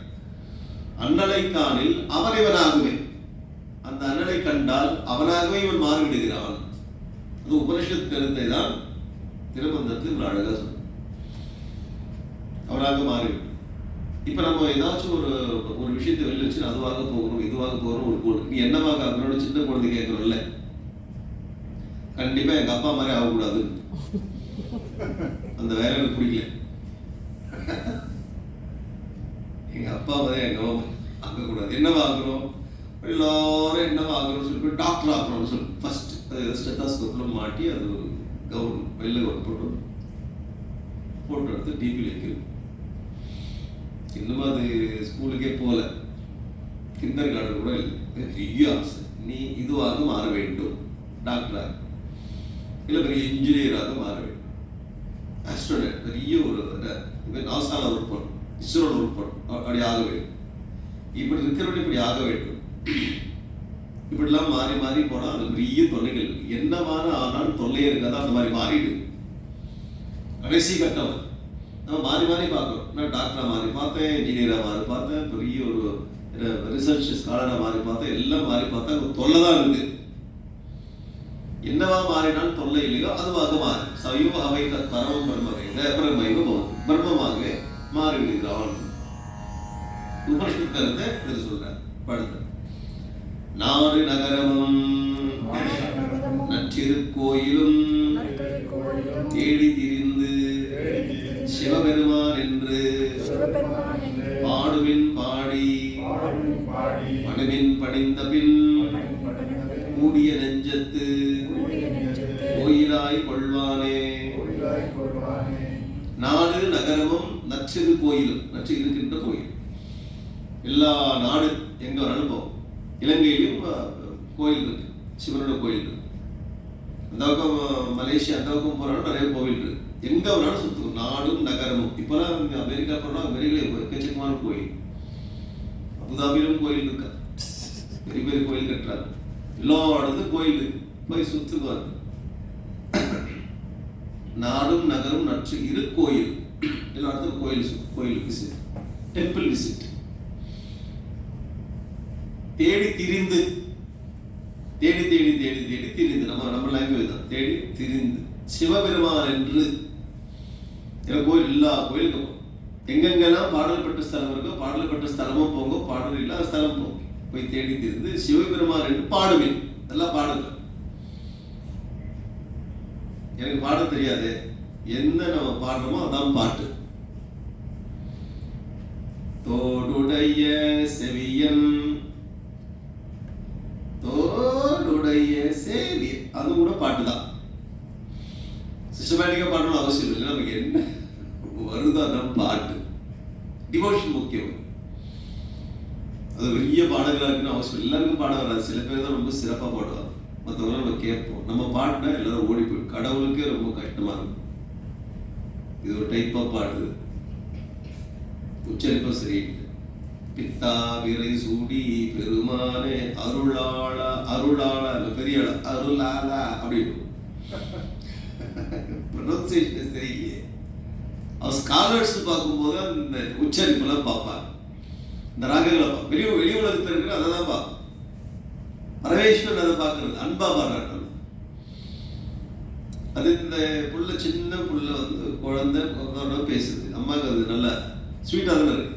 அண்ணலை காணில் அவனிவனாகுமே. அந்த அண்ணனை கண்டால் அவனாகவே இவன் மாறிவிடுகிறான். அது உபனிஷத் கருத்தை தான் திருமந்திரத்தில் அழகா சொல்ற. அவனாக மாறிவிடும். இப்ப நம்ம ஏதாச்சும் ஒரு விஷயத்தை வெளில வச்சு அதுவாக போகணும் இதுவாக போகணும் ஒரு கோடு. நீ என்னவாக ஆகணும்னு சின்ன குழந்தை கேட்கறோம்ல, கண்டிப்பா எங்க அப்பா மாதிரி ஆகக்கூடாது, அந்த வேலை எனக்கு பிடிக்கல, எங்க அப்பா மாதிரி எங்க அம்மா ஆகக்கூடாது, என்னவா ஆகணும் எல்லாரும் என்னவா ஆகணும்னு சொல்லி டாக்டர் ஆகணும்னு சொல்லி ஃபர்ஸ்ட் ஸ்டெத்தாஸ்கோப்ல மாட்டி அது கவுன் வெள்ளை போட்டு போட்டோ எடுத்து டிபியில் வைக்கணும். இன்னும் அது ஸ்கூலுக்கே போகல, கிண்டர் கார்டன் கூட இல்லை. பெரிய ஆசை, நீ இதுவாக மாற வேண்டும், டாக்டராக இல்லை பெரிய இன்ஜினியராக மாற வேண்டும், ஆஸ்ட்ரோனட் பெரிய ஒரு நாசால ஒர்க் பண்ணும், இஸ்ரோல ஒர்க் பண்ணும், அப்படி ஆக வேண்டும், இப்படி இருக்கிறவங்க இப்படி ஆக வேண்டும். இப்படிலாம் மாறி மாறி போனால் அது பெரிய தொல்லைகள் இருக்கு. என்னமான ஆனால் தொல்லையே இருக்காது, அந்த மாதிரி மாறிடு. கடைசி கட்டம் நம்ம மாறி மாறி பார்க்குறோம். நான் டாக்டராக மாறி பார்த்தேன், இன்ஜினியராக மாறி பார்த்தேன், பெரிய ஒரு ரிசர்ச் ஸ்காலராக மாறி பார்த்தேன், எல்லாம் மாறி பார்த்தா தொல்லை தான் இருக்கு. என்னவா மாறினால் தொல்லை இல்லையோ அதுவாக மாறி சைவ அவை பரமம் பிரம்மமாக பிரம்மமாக மாறி விடுகிறான். உபனிஷத் கருத்தை இது சொல்ற படுத்த நாடு நகரமும் நற்றிருக்கோயிலும் தேடி திரிந்து சிவபெருமான் என்று பாடுவின் பாடி படுவின் படிந்த பின் கூடிய நெஞ்சத்து கோயிலாய் கொள்வானே. நாடு நகரமும் நச்சிரு கோயிலும், நச்சு இருக்கின்ற கோயில். எல்லா நாடு எங்க வேணாலும் போகும். இலங்கையிலும் கோயில் இருக்கு, சிவனோட கோயில் இருக்கு. அந்த பக்கம் மலேசியா அந்த பக்கம் போனாலும் நிறைய கோவில் இருக்கு. எங்க வேணாலும் சுத்தும். நாடும் நகரமும். இப்பெல்லாம் அமெரிக்கா போனா அமெரிக்கா எக்கச்சக்கமான கோயில். அபுதாபியிலும் கோயில் இருக்கா, பெரிய பெரிய கோயில் கட்டுறாங்க. எல்லா இடத்துக்கும் கோயில் போய் சுத்துவார். நாடும் நகரும் நச்சு இரு கோயில். எல்லா இடத்துக்கும் கோயில் விசிட், டெம்பிள் விசிட். தேடி திரிந்து, தேடி தேடி தேடி தேடி திரிந்து, நம்ம லாங்குவேஜ் தான், தேடி திரிந்து சிவபெருமான் என்று கோயில். எல்லா கோயிலுக்கும் எங்கெங்கெல்லாம் பாடல் பெற்ற ஸ்தலம் இருக்கோ பாடல் பெற்ற ஸ்தலமும் போங்க, பாடல் இல்லாத ஸ்தலம் போங்க. போய் தேடி திரிந்து சிவபெருமான் என்று பாடுவேன். எல்லாம் பாடுங்க. எனக்கு பாட தெரியாது, என்ன நம்ம பாடுறோமோ அதான் பாட்டு. தோடுடைய செவியன், தோடுடைய சேவி, அது கூட பாட்டு தான். சிஸ்டமேட்டிக்கா பாடணும் அவசியம் இல்லை. நமக்கு என்ன வருதோ அதான் பாட்டு. டிவோஷன் முக்கியம். அது பெரிய பாடகராக இருக்குன்னு அவசியம். எல்லாருக்கும் பாட வராது. சில பேர் தான் ரொம்ப சிறப்பாக பாடுவாங்க. மற்றவங்க நம்ம கேட்போம். நம்ம பாடினா எல்லாரும் ஓடி போயிடும். கடவுளுக்கே ரொம்ப கஷ்டமா இருக்கும். இது ஒரு டைப்பா பாடுது, உச்சரிப்பா சரியில்லை. பித்தா விரை சூடி பெருமானே அருளாளா, அருளாளா பெரிய அருளாளா அப்படின்னு ப்ரொனன்சியேஷன் சரியில்லையே. அவர் ஸ்காலர்ஸ் பார்க்கும்போது அந்த உச்சரிப்பெல்லாம் பார்ப்பாங்க, இந்த ராகங்களை பார்ப்போம். வெளி உலகத்தில் இருக்கிற அதை தான் பார்ப்போம். பரமேஸ்வரன் அதை பார்க்கறது, அன்பா பாடுறாங்க. அது இந்த புள்ள, சின்ன புள்ள குழந்தை பேசுது, அம்மாவுக்கு அது நல்லா ஸ்வீட்டாக தானே இருக்கு.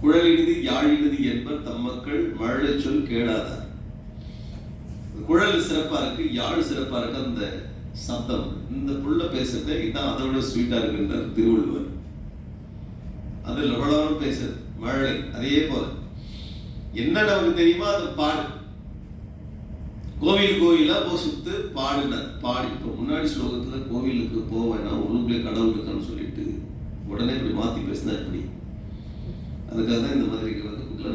குழலினிது யாழினிது என்பர் தம்மக்கள் மழலை சொல் கேடாதார். குழல் சிறப்பா இருக்கு, யாழ் சிறப்பா இருக்கு. அந்த சப்தம் இந்த புள்ள பேசுறது இதான் அதை விட ஸ்வீட்டா இருக்குன்றார் திருவள்ளுவர். அது லவளவனும் பேசுறது மழலை. அதே போல என்ன நமக்கு தெரியுமா அது பாடு. கோயிலா போ சுத்து பாடுனார். பாடி இப்போ முன்னாடி ஸ்லோகத்துல கோவிலுக்கு போவேன்னா உள்ளுக்குள்ளே கடவுள் இருக்கான்னு சொல்லிட்டு உடனே இப்படி மாத்தி பேசினா இப்படி. அதுக்காக தான் இந்த மாதிரி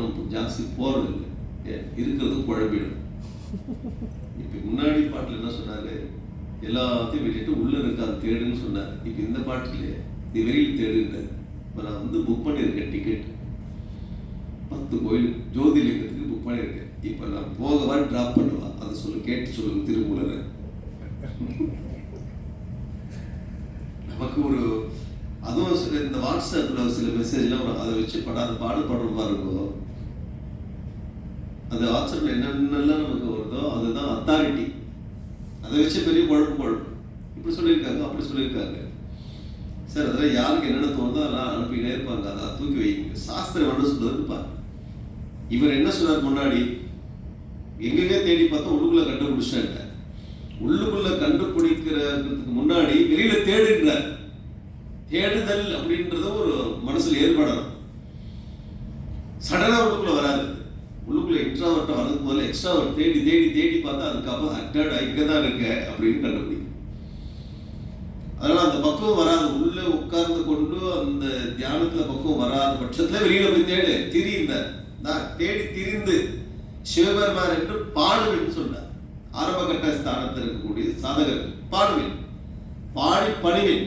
நம்ம ஜாஸ்தி போறது இல்லை, இருக்கிறது குழம்பிடும். இப்ப முன்னாடி பாட்டுல என்ன சொன்னாரு, எல்லாத்தையும் விட்டுட்டு உள்ள இருக்காது தேடுன்னு சொன்னார். இப்ப இந்த பாட்டுல நீ வெளியில் தேடுன்றார். இப்ப நான் புக் பண்ணியிருக்கேன் டிக்கெட் 10 கோயில் ஜோதிலிங்கத்துக்கு புக் பண்ணியிருக்கேன். இப்ப நான் போகவா டிராப் பண்ணுவா அதை கேட்டு சொல்லுங்க திருமூலரை. நமக்கு ஒரு அதுவும் சில இந்த வாட்ஸ்அப்ல சில மெசேஜ்லாம் அதை வச்சு பாடுபடுற மாதிரி இருக்கும். அந்த வாட்ஸ்அப்ல என்னென்னலாம் நமக்கு வருதோ அதுதான் அத்தாரிட்டி. அதை வச்சு பெரிய குழப்பு இப்படி சொல்லியிருக்காங்க அப்படி சொல்லியிருக்காங்க. சார் அதெல்லாம் யாருக்கு என்னென்ன தோணுதோ அதெல்லாம் அனுப்பினே இருப்பாங்க. அதை தூக்கி வைங்க. சாஸ்திரம் என்ன சொல்றதுன்னு இவர் என்ன சொன்னார் முன்னாடி, எங்கெங்கே தேடி பார்த்தா உள்ளுக்குள்ள கண்டுபிடிச்சாங்க. உள்ளுக்குள்ள கண்டுபிடிக்கிறதுக்கு முன்னாடி வெளியில தேடுகிறார். தேடுதல் அப்படின்றது ஒரு மனசுல ஏற்படணும். சடனா உள்ளுக்குள்ள வராது. உள்ளுக்குள்ள எக்ஸ்ட்ராவர்ட்டா வரதுக்கு முதல்ல எக்ஸ்ட்ராவர்ட் தேடி தேடி தேடி பார்த்தா அதுக்கப்புறம் அட்டடா இங்கதான் இருக்க அப்படின்னு கண்டுபிடிக்கும். அதனால அந்த பக்குவம் வராது. உள்ள உட்கார்ந்து கொண்டு அந்த தியானத்துல பக்குவம் வராத பட்சத்துல வெளியில போய் திரிந்தார். தேடி திரிந்து சிவபெருமான் என்று பாடுவேன் சொன்னார். ஆரம்ப கட்ட ஸ்தானத்தில் இருக்கக்கூடிய சாதகர் பாடுவேன், பாடி பணிவேன்.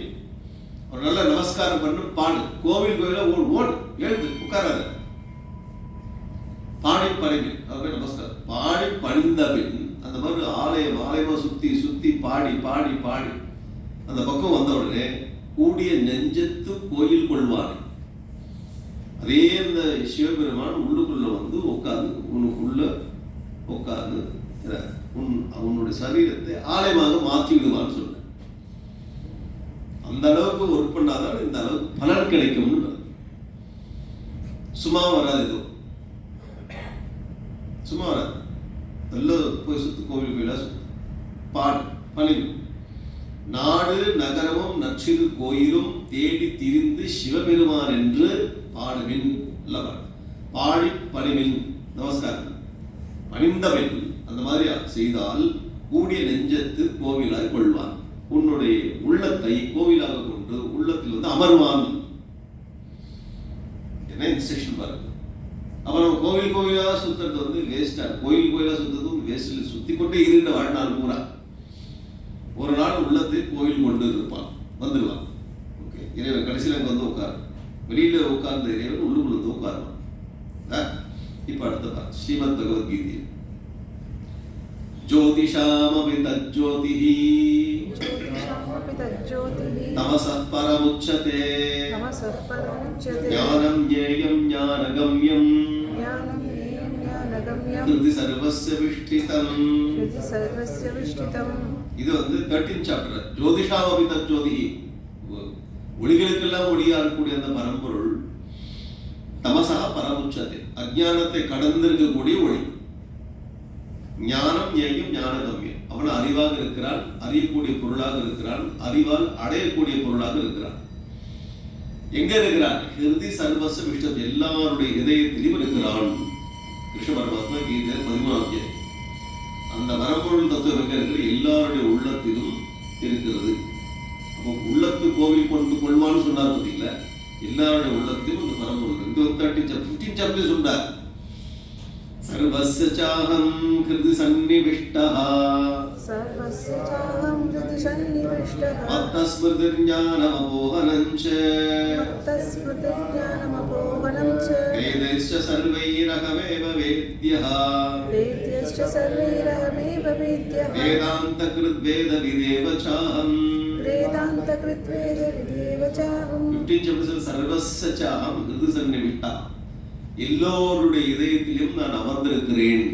ஒரு நல்ல நமஸ்காரம் பண்ணு பாடு. கோவிலா ஓடு எழுது உட்காராத. பாடி பணிபின், அப்படி நமஸ்காரம் பாடி பணிந்த பின் அந்த மாதிரி ஆலயமா சுத்தி சுத்தி பாடி பாடி பாடி அந்த பக்கம் வந்த உடனே கூடிய நெஞ்சத்து கோயில் கொள்வானே. அதே இந்த சிவபெருமான் உள்ளுக்குள்ள வந்து உட்காந்து உனக்குள்ள உட்காந்து உன்னுடைய சரீரத்தை ஆலயமாக மாற்றி விடுவான்னு சொல்ல. அந்த அளவுக்கு ஒர்க் பண்ணாதான் இந்த அளவுக்கு பலன் கிடைக்கும்னு. சும்மா வராது, எதுவும் சும்மா வராது. எல்லாம் போய் சுத்து, கோவில் கோயிலா சுத்து, பாடு பணிவு. நாடு நகரமும் நற்சிறு கோயிலும் தேடி திரிந்து சிவபெருமான் என்று பாடுவின். பாடி பணிவின், நமஸ்காரம் பணிந்தவன் அந்த மாதிரி செய்தால் கூடிய நெஞ்சத்து கோவிலாய் கொள்வான். உன்னுடைய உள்ளத்தை கோவிலாக கொண்டு உள்ளத்தில் வந்து அமர்வான். என்ன இன்ஸ்ட்ரக்ஷன் பாருங்க. அப்ப நம்ம கோவிலா சுத்துறது வந்து வேஸ்டா, கோயிலா சுத்ததும் வேஸ்ட். சுத்தி கொண்டே இருந்த வாழ்நாள் பூரா ஒரு நாள் உள்ளத்தை கோவில் கொண்டு இருப்பான், வந்துடுவான். ஓகே, இறைவன் கடைசியில் அங்கே வந்து உட்காரு. வெளியில உட்கார்ந்த இறைவன் உள்ளுக்குள்ள வந்து உட்காருவான். இப்ப அடுத்த ஸ்ரீமத் பகவத்கீதை. ஜோதிஷாமபி தஜ்ஜோதிஹி தமசः பரமுச்யதே ஞானம் ஞேயம் ஞானகம்யம் ஹிருதி சர்வஸ்ய விஷ்டிதம். இது வந்து 13 சாப்டர். ஜோதிஷாமபி தஜ்ஜோதிஹி, ஒளிகளுக்கெல்லாம் ஒளியா இருக்கக்கூடிய அந்த பரம்பொருள். தமசா பரமுச்சதே, அஜ்ஞானத்தை கடந்திருக்கக்கூடிய ஒளி. ஞானம் ஞேயம் ஞானகம்யம், அவன் அறிவாக இருக்கிறான், அறியக்கூடிய பொருளாக இருக்கிறான், அறிவால் அடையக்கூடிய பொருளாக இருக்கிறான். எங்க இருக்கிறான்? ஹிருதி சர்வஸ்ய விஷ்டம், எல்லாருடைய இதயத்திலும் இருக்கிறான். கிருஷ்ண பரமாத்மா கீதை 13 அந்த பரம்பொருள் தத்துவம் எங்க இருக்கிற? எல்லாருடைய உள்ளத்திலும் இருக்கிறது. அப்போ உள்ளத்து கோவில் கொண்டு கொள்வான்னு சொன்னார் பார்த்தீங்களா? எல்லாருடைய உள்ளத்திலும் அந்த பரம்பொருள். இது 15 சாப்டர் சொன்னார். சர்வஸ்ய சாஹம் ஹிருதி சன்னிவிஷ்டஹ மத்தஸ்மிருதி ஞானமபோஹனஞ்ச வேதைஸ்ச சர்வைரஹமேவ வேத்யஹ வேதாந்த கிருத் வேத விதேவ சாஹம். 15 சாப்டர் சர்வஸ்ய சாஹம் ஹிருதி சன்னிவிஷ்டஹ, எல்லோருடைய இதயத்திலும் நான் அமர்ந்திருக்கிறேன்.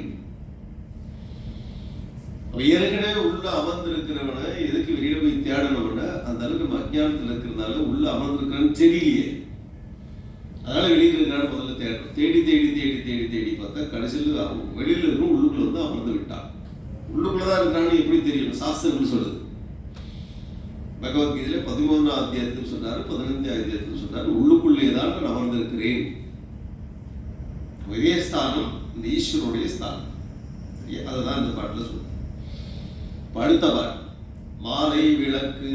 ஏற்கனவே உள்ள அமர்ந்திருக்கிறவன எதுக்கு வெளியில போய் தேடணும்ன? அந்த அளவுக்கு அஜ்ஞானத்தில் இருக்கிறதுனால உள்ள அமர்ந்திருக்கிறேன்னு தெரியலையே, அதனால வெளியில இருக்கிறான்னு முதல்ல தேடணும். தேடி தேடி தேடி தேடி தேடி பார்த்தா கடைசியில் வெளியில இருக்கும் உள்ளுக்குள்ள வந்து அமர்ந்து விட்டான். உள்ளுக்குள்ளதான் இருக்கிறான்னு எப்படி தெரியும்? சாஸ்திரங்கள் சொல்லுது. பகவத்கீதையில 13ஆம் அத்தியாயத்தில் சொன்னாரு, 15ஆம் அத்தியாயத்தில் சொன்னாரு, உள்ளுக்குள்ளேதான் நான் அமர்ந்திருக்கிறேன். இதே ஸ்தானம் இந்த ஈஸ்வருடைய ஸ்தானம். அதுதான் இந்த பாட்டுல சொல்லுது. அடுத்த பாட்டு, மாலை விளக்கு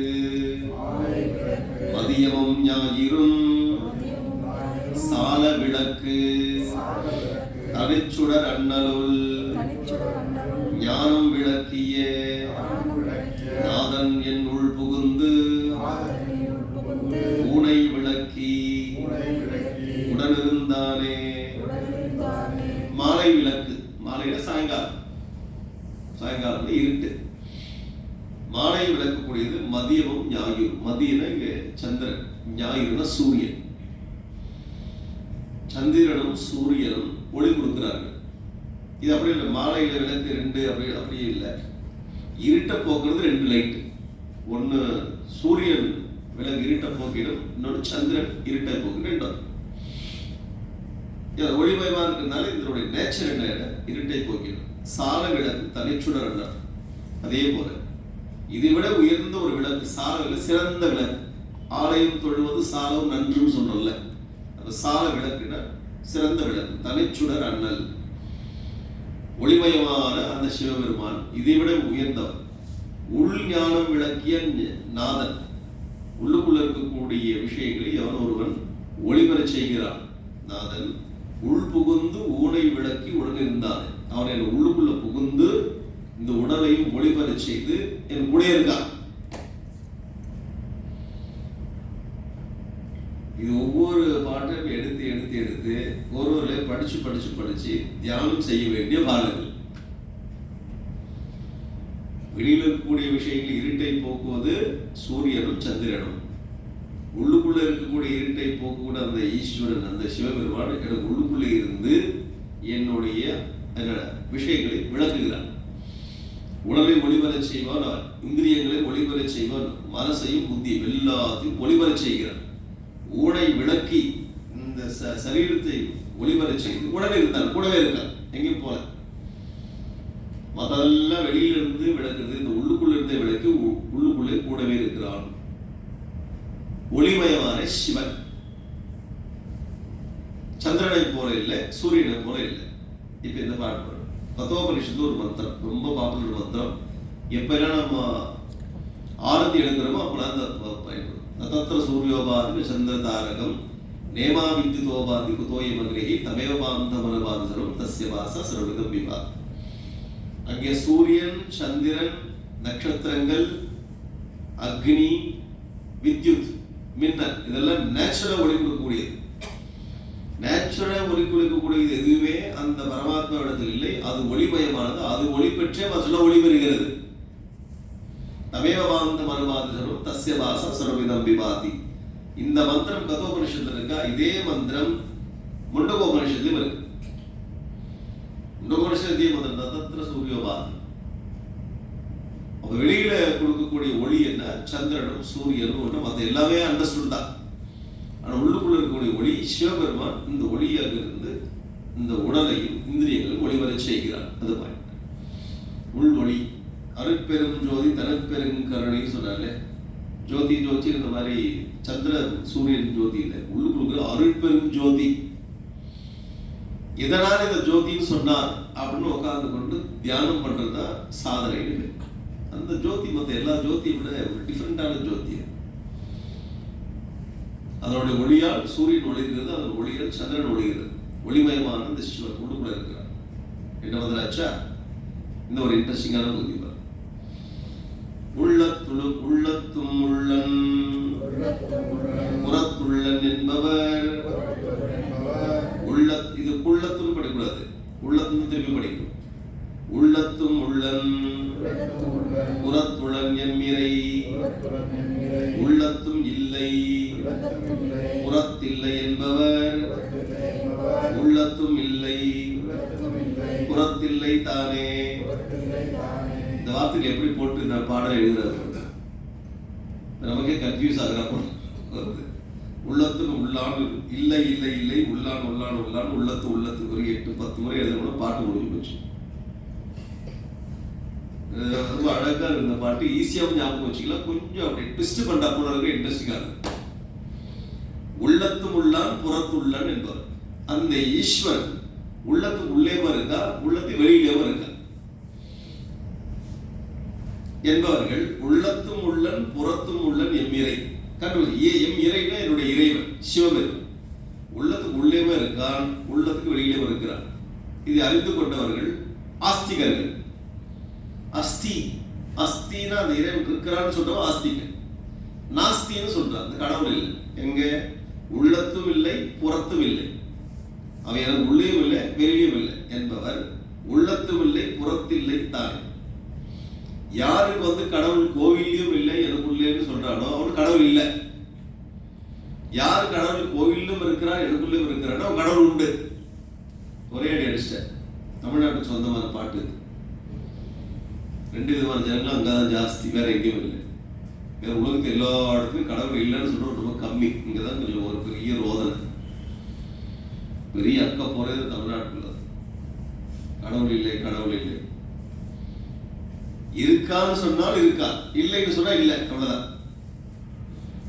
மதியமும் ஞாயிறும் சால விளக்கு தனிச்சுடர் அண்ணலுள் ஞானம் விளக்கிய நாதன் என் உள் புகுந்து ஊனை விளக்கி உடனிருந்தானே. மாலை விளக்கு, மாலையில சாயங்காலம், சாயங்காலம் இருட்டு. மாலை விளக்கக்கூடியது மதியமும் ஞாயிறு. மதியம்னா இங்க சந்திரன், ஞாயிறுனா சூரியன். சந்திரனும் சூரியனும் ஒளி கொடுக்கிறார்கள். இது அப்படி இல்லை, மாலையில விளக்கு 2 அப்படியே இல்லை. இருட்ட போக்குறது 2 லைட். ஒன்னு சூரியன் விளக்கு இருட்ட போக்கிடும், இன்னொன்று சந்திரன் இருட்டை போக்கிடும். ஒளிமயமா இருக்கிறதுனால இதனுடைய நேச்சர் என்ன? இருட்டை போக்கிடும். சால விளக்கு தனிச்சுடர். அதே போல இதை விட உயர்ந்த ஒரு விளக்கு சால விளக்கு, சிறந்த விளக்கு. ஆலயம் தொழுவது சாலம் நன்றுன்னு சொல்றோம்ல, அந்த சால விளக்குனா சிறந்த விளக்கு. தனிச்சுடர் அண்ணல், ஒளிமயமான அந்த சிவபெருமான் இதை விட உயர்ந்தவர். உள் ஞானம் விளக்கிய நாதன், உள்ளுக்குள்ள இருக்கக்கூடிய விஷயங்களை எவன் ஒருவன் ஒளிபெற செய்கிறான். நாதன் உள் புகுந்து ஊனை விளக்கி உடன் இருந்தான். அவன் என் உள்ளுக்குள்ள புகுந்து இந்த உடலையும் ஒளிபெற செய்து என் கூட இருக்கான். இது ஒவ்வொரு பாட்டையும் எடுத்து எடுத்து எடுத்து ஒருவர்களையும் படிச்சு படிச்சு படிச்சு தியானம் செய்ய வேண்டிய பாடங்கள். வெளியில் இருக்கக்கூடிய விஷயங்கள் இருட்டை போக்குவது சூரியனும் சந்திரனும். உள்ளுக்குள்ள இருக்கக்கூடிய இருட்டை போக்குக்கூட அந்த ஈஸ்வரன், அந்த சிவபெருமான் எனக்கு உள்ளுக்குள்ளே இருந்து என்னுடைய விஷயங்களை விளக்குகிறான். உடலை ஒளிபரச் செய்வான், இந்திரியங்களை ஒளிபரச் செய்வான், மனசையும் புத்தியும் எல்லாத்தையும் ஒளிபரச் செய்கிறான். ஊனை விளக்கி இந்த சரீரத்தை ஒளிபரச் செய்து உடனே இருந்தான், கூடவே இருக்கான், எங்கேயும் போல. மதெல்லாம் வெளியிலிருந்து விளக்குறது, இந்த உள்ளுக்குள்ள இருந்தே விளக்கி உள்ளுக்குள்ளே கூடவே இருக்கிறான். ஒளிமயமான சிவன். சந்திரனை போல இல்லை, சூரியனை போல இல்லை. இப்ப இந்த பாட்டு தத்துவோபனிஷத்து ஒரு மந்திரம், ரொம்ப பாப்புலர் மந்திரம். எப்பெல்லாம் நம்ம ஆரத்தி எடுக்கிறோமோ அப்பெல்லாம் அந்த பயன்படும். தத்திர சூரியோபாதி சந்திர தாரகம் நேமா வித்யுதோபாதி குதோய மகிழகி தமேவ பாந்தமனுபாதிசரம் தஸ்ய வாச சர்வவிதம் விபா. அங்கே சூரியன், சந்திரன், நட்சத்திரங்கள், அக்னி, வித்யுத், மின்னல் இதெல்லாம் நேச்சுரலா ஒளி கொடுக்கக்கூடியது. நேச்சுரலா ஒளி கொடுக்கக்கூடியது எதுவுமே அந்த பரமாத்மா இடத்தில் இல்லை. அது ஒளிமயமானது. அது ஒளி பெற்றே மற்ற ஒளி பெறுகிறது. தமேவ பாந்தம் அனுபாதிசரம் தஸ்ய வாச சர்வவிதம் விபாதி. இந்த மந்திரம் கதோபனிஷத்துல இருக்கா? இதே மந்திரம் முண்டகோபனிஷத்துலயும் இருக்கு. முண்டகோபனிஷத்துல இதே மந்திரம் தத்திர சூரியோபாதி. அப்ப வெளியில கொடுக்கக்கூடிய ஒளி என்ன? சந்திரனும் சூரியனும் ஒன்று, மற்ற எல்லாமே அண்டர்ஸ்டுட் தான். ஆனா உள்ளுக்குள்ள இருக்கக்கூடிய ஒளி சிவபெருமான் இந்த ஒளியாக இருந்து இந்த உடலையும் இந்திரியங்களையும் ஒளிவரச் செய்கிறார். அது பாயிண்ட். உள் ஒளி அருட்பெரும் ஜோதி தனப்பெரும் கருணை சொன்னார்ல. ஜோதி ஜோதி இந்த மாதிரி சந்திர சூரியன் ஜோதி இல்லை, உள்ளுக்குள்ள அருட்பெரும் ஜோதி. எதனால் இந்த ஜோதின்னு சொன்னார் அப்படின்னு உட்கார்ந்து கொண்டு தியானம் பண்றதுதான் சாதனை. அந்த ஜோதி மற்ற எல்லா ஜோதியை விட ஒரு டிஃபரெண்டான ஜோதி. அதனுடைய ஒளியால் சூரியன் ஒளிகிறது, அதன் ஒளியால் சந்திரன் ஒளிகிறது. ஒளிமயமான இந்த சிவன் உள்ளுக்குள்ள இருக்கிறார். என்ன பதிலாச்சா? இந்த ஒரு இன்ட்ரெஸ்டிங்கான பகுதி. உள்ளத்தும் உள்ளன் புறத்துள்ளன் என்பவர். இது உள்ளத்தும் படிக்கூடாது, உள்ளத்தும் திரும்பி படிக்கும். உள்ளத்தும் உள்ளன் புறத்துளன் எம்மிரை. உள்ளத்தும் இல்லை புறத்தில்லை என்பவர். உள்ளத்தும் இல்லை புறத்தில்லை தானே. இந்த வார்த்தைகள் எப்படி போட்டு இந்த பாடல் எழுதுறது நமக்கே கன்ஃபியூஸ் ஆகுறப்போ. உள்ளத்துக்கு உள்ளான் இல்லை இல்லை இல்லை உள்ளான் உள்ளான் உள்ளான் உள்ளத்து உள்ளத்துக்கு ஒரு 8-10 முறை எழுதணும். பாட்டு முடிஞ்சு போச்சு. ரொம்ப அழகா இருக்கு இந்த பாட்டு. ஈஸியாவும் ஞாபகம் வச்சுக்கலாம். கொஞ்சம் அப்படி ட்விஸ்ட் பண்ணா போல இருக்க இன்ட்ரெஸ்டிங்கா இருக்கு. உள்ளத்தும் உள்ளான் புறத்துள்ளான் என்பவர். அந்த ஈஸ்வரன் உள்ளத்துக்கு உள்ளேவா இருக்கா, உள்ளத்து வெளியிலேவா இருக்கா என்பவர்கள் உள்ளத்தும் உள்ளன் புறத்தும் உள்ளன் எம்மிரை. எம் இறைனா என்னுடைய இறைவன் சிவபெருமான். உள்ளத்துக்கு உள்ளேவா இருக்கான், உள்ளத்துக்கு வெளியிலேவா இருக்கிறான். இதை அறிந்து கொண்டவர்கள் ஆஸ்திகர்கள். அஸ்தி அஸ்தினா அந்த இறைவன் இருக்கிறான்னு சொல்றவன் ஆஸ்திகன். நாஸ்தின்னு சொல்றான், அந்த கடவுள் இல்லை. எங்க? உள்ளத்தும் இல்லை புறத்தும் இல்லை. அவன் எனக்கு உள்ளேயும் இல்லை வெளியும் இல்லை என்பவர் உள்ளத்தும் இல்லை புறத்தில்லை தானே. யாருக்கு கடவுள் கோவிலையும் இல்லை எனக்குள்ளேன்னு சொல்றானோ அவன் கடவுள் இல்லை. யாரு கடவுள் கோவிலும் இருக்கிறான் எனக்குள்ளேயும் இருக்கிறானோ அவன் கடவுள் உண்டு. ஒரே அடி அடிச்சிட்ட. தமிழ்நாட்டுக்கு சொந்தமான பாட்டு. 2 விதமான ஜனங்களும் அங்கதான் ஜாஸ்தி, வேற எங்கேயும் இல்லை. வேற உலகத்து எல்லா இடத்துலையும் கடவுள் இல்லைன்னு சொல்றது ரொம்ப கம்மி. இங்கதான் கொஞ்சம் ஒரு பெரிய ரோதனை, பெரிய அக்க போறது தமிழ்நாட்டுக்குள்ள. கடவுள் இல்லை கடவுள் இல்லை. இருக்கான்னு சொன்னால் இருக்கா, இல்லைன்னு சொன்னா இல்லை, அவ்வளவுதான்.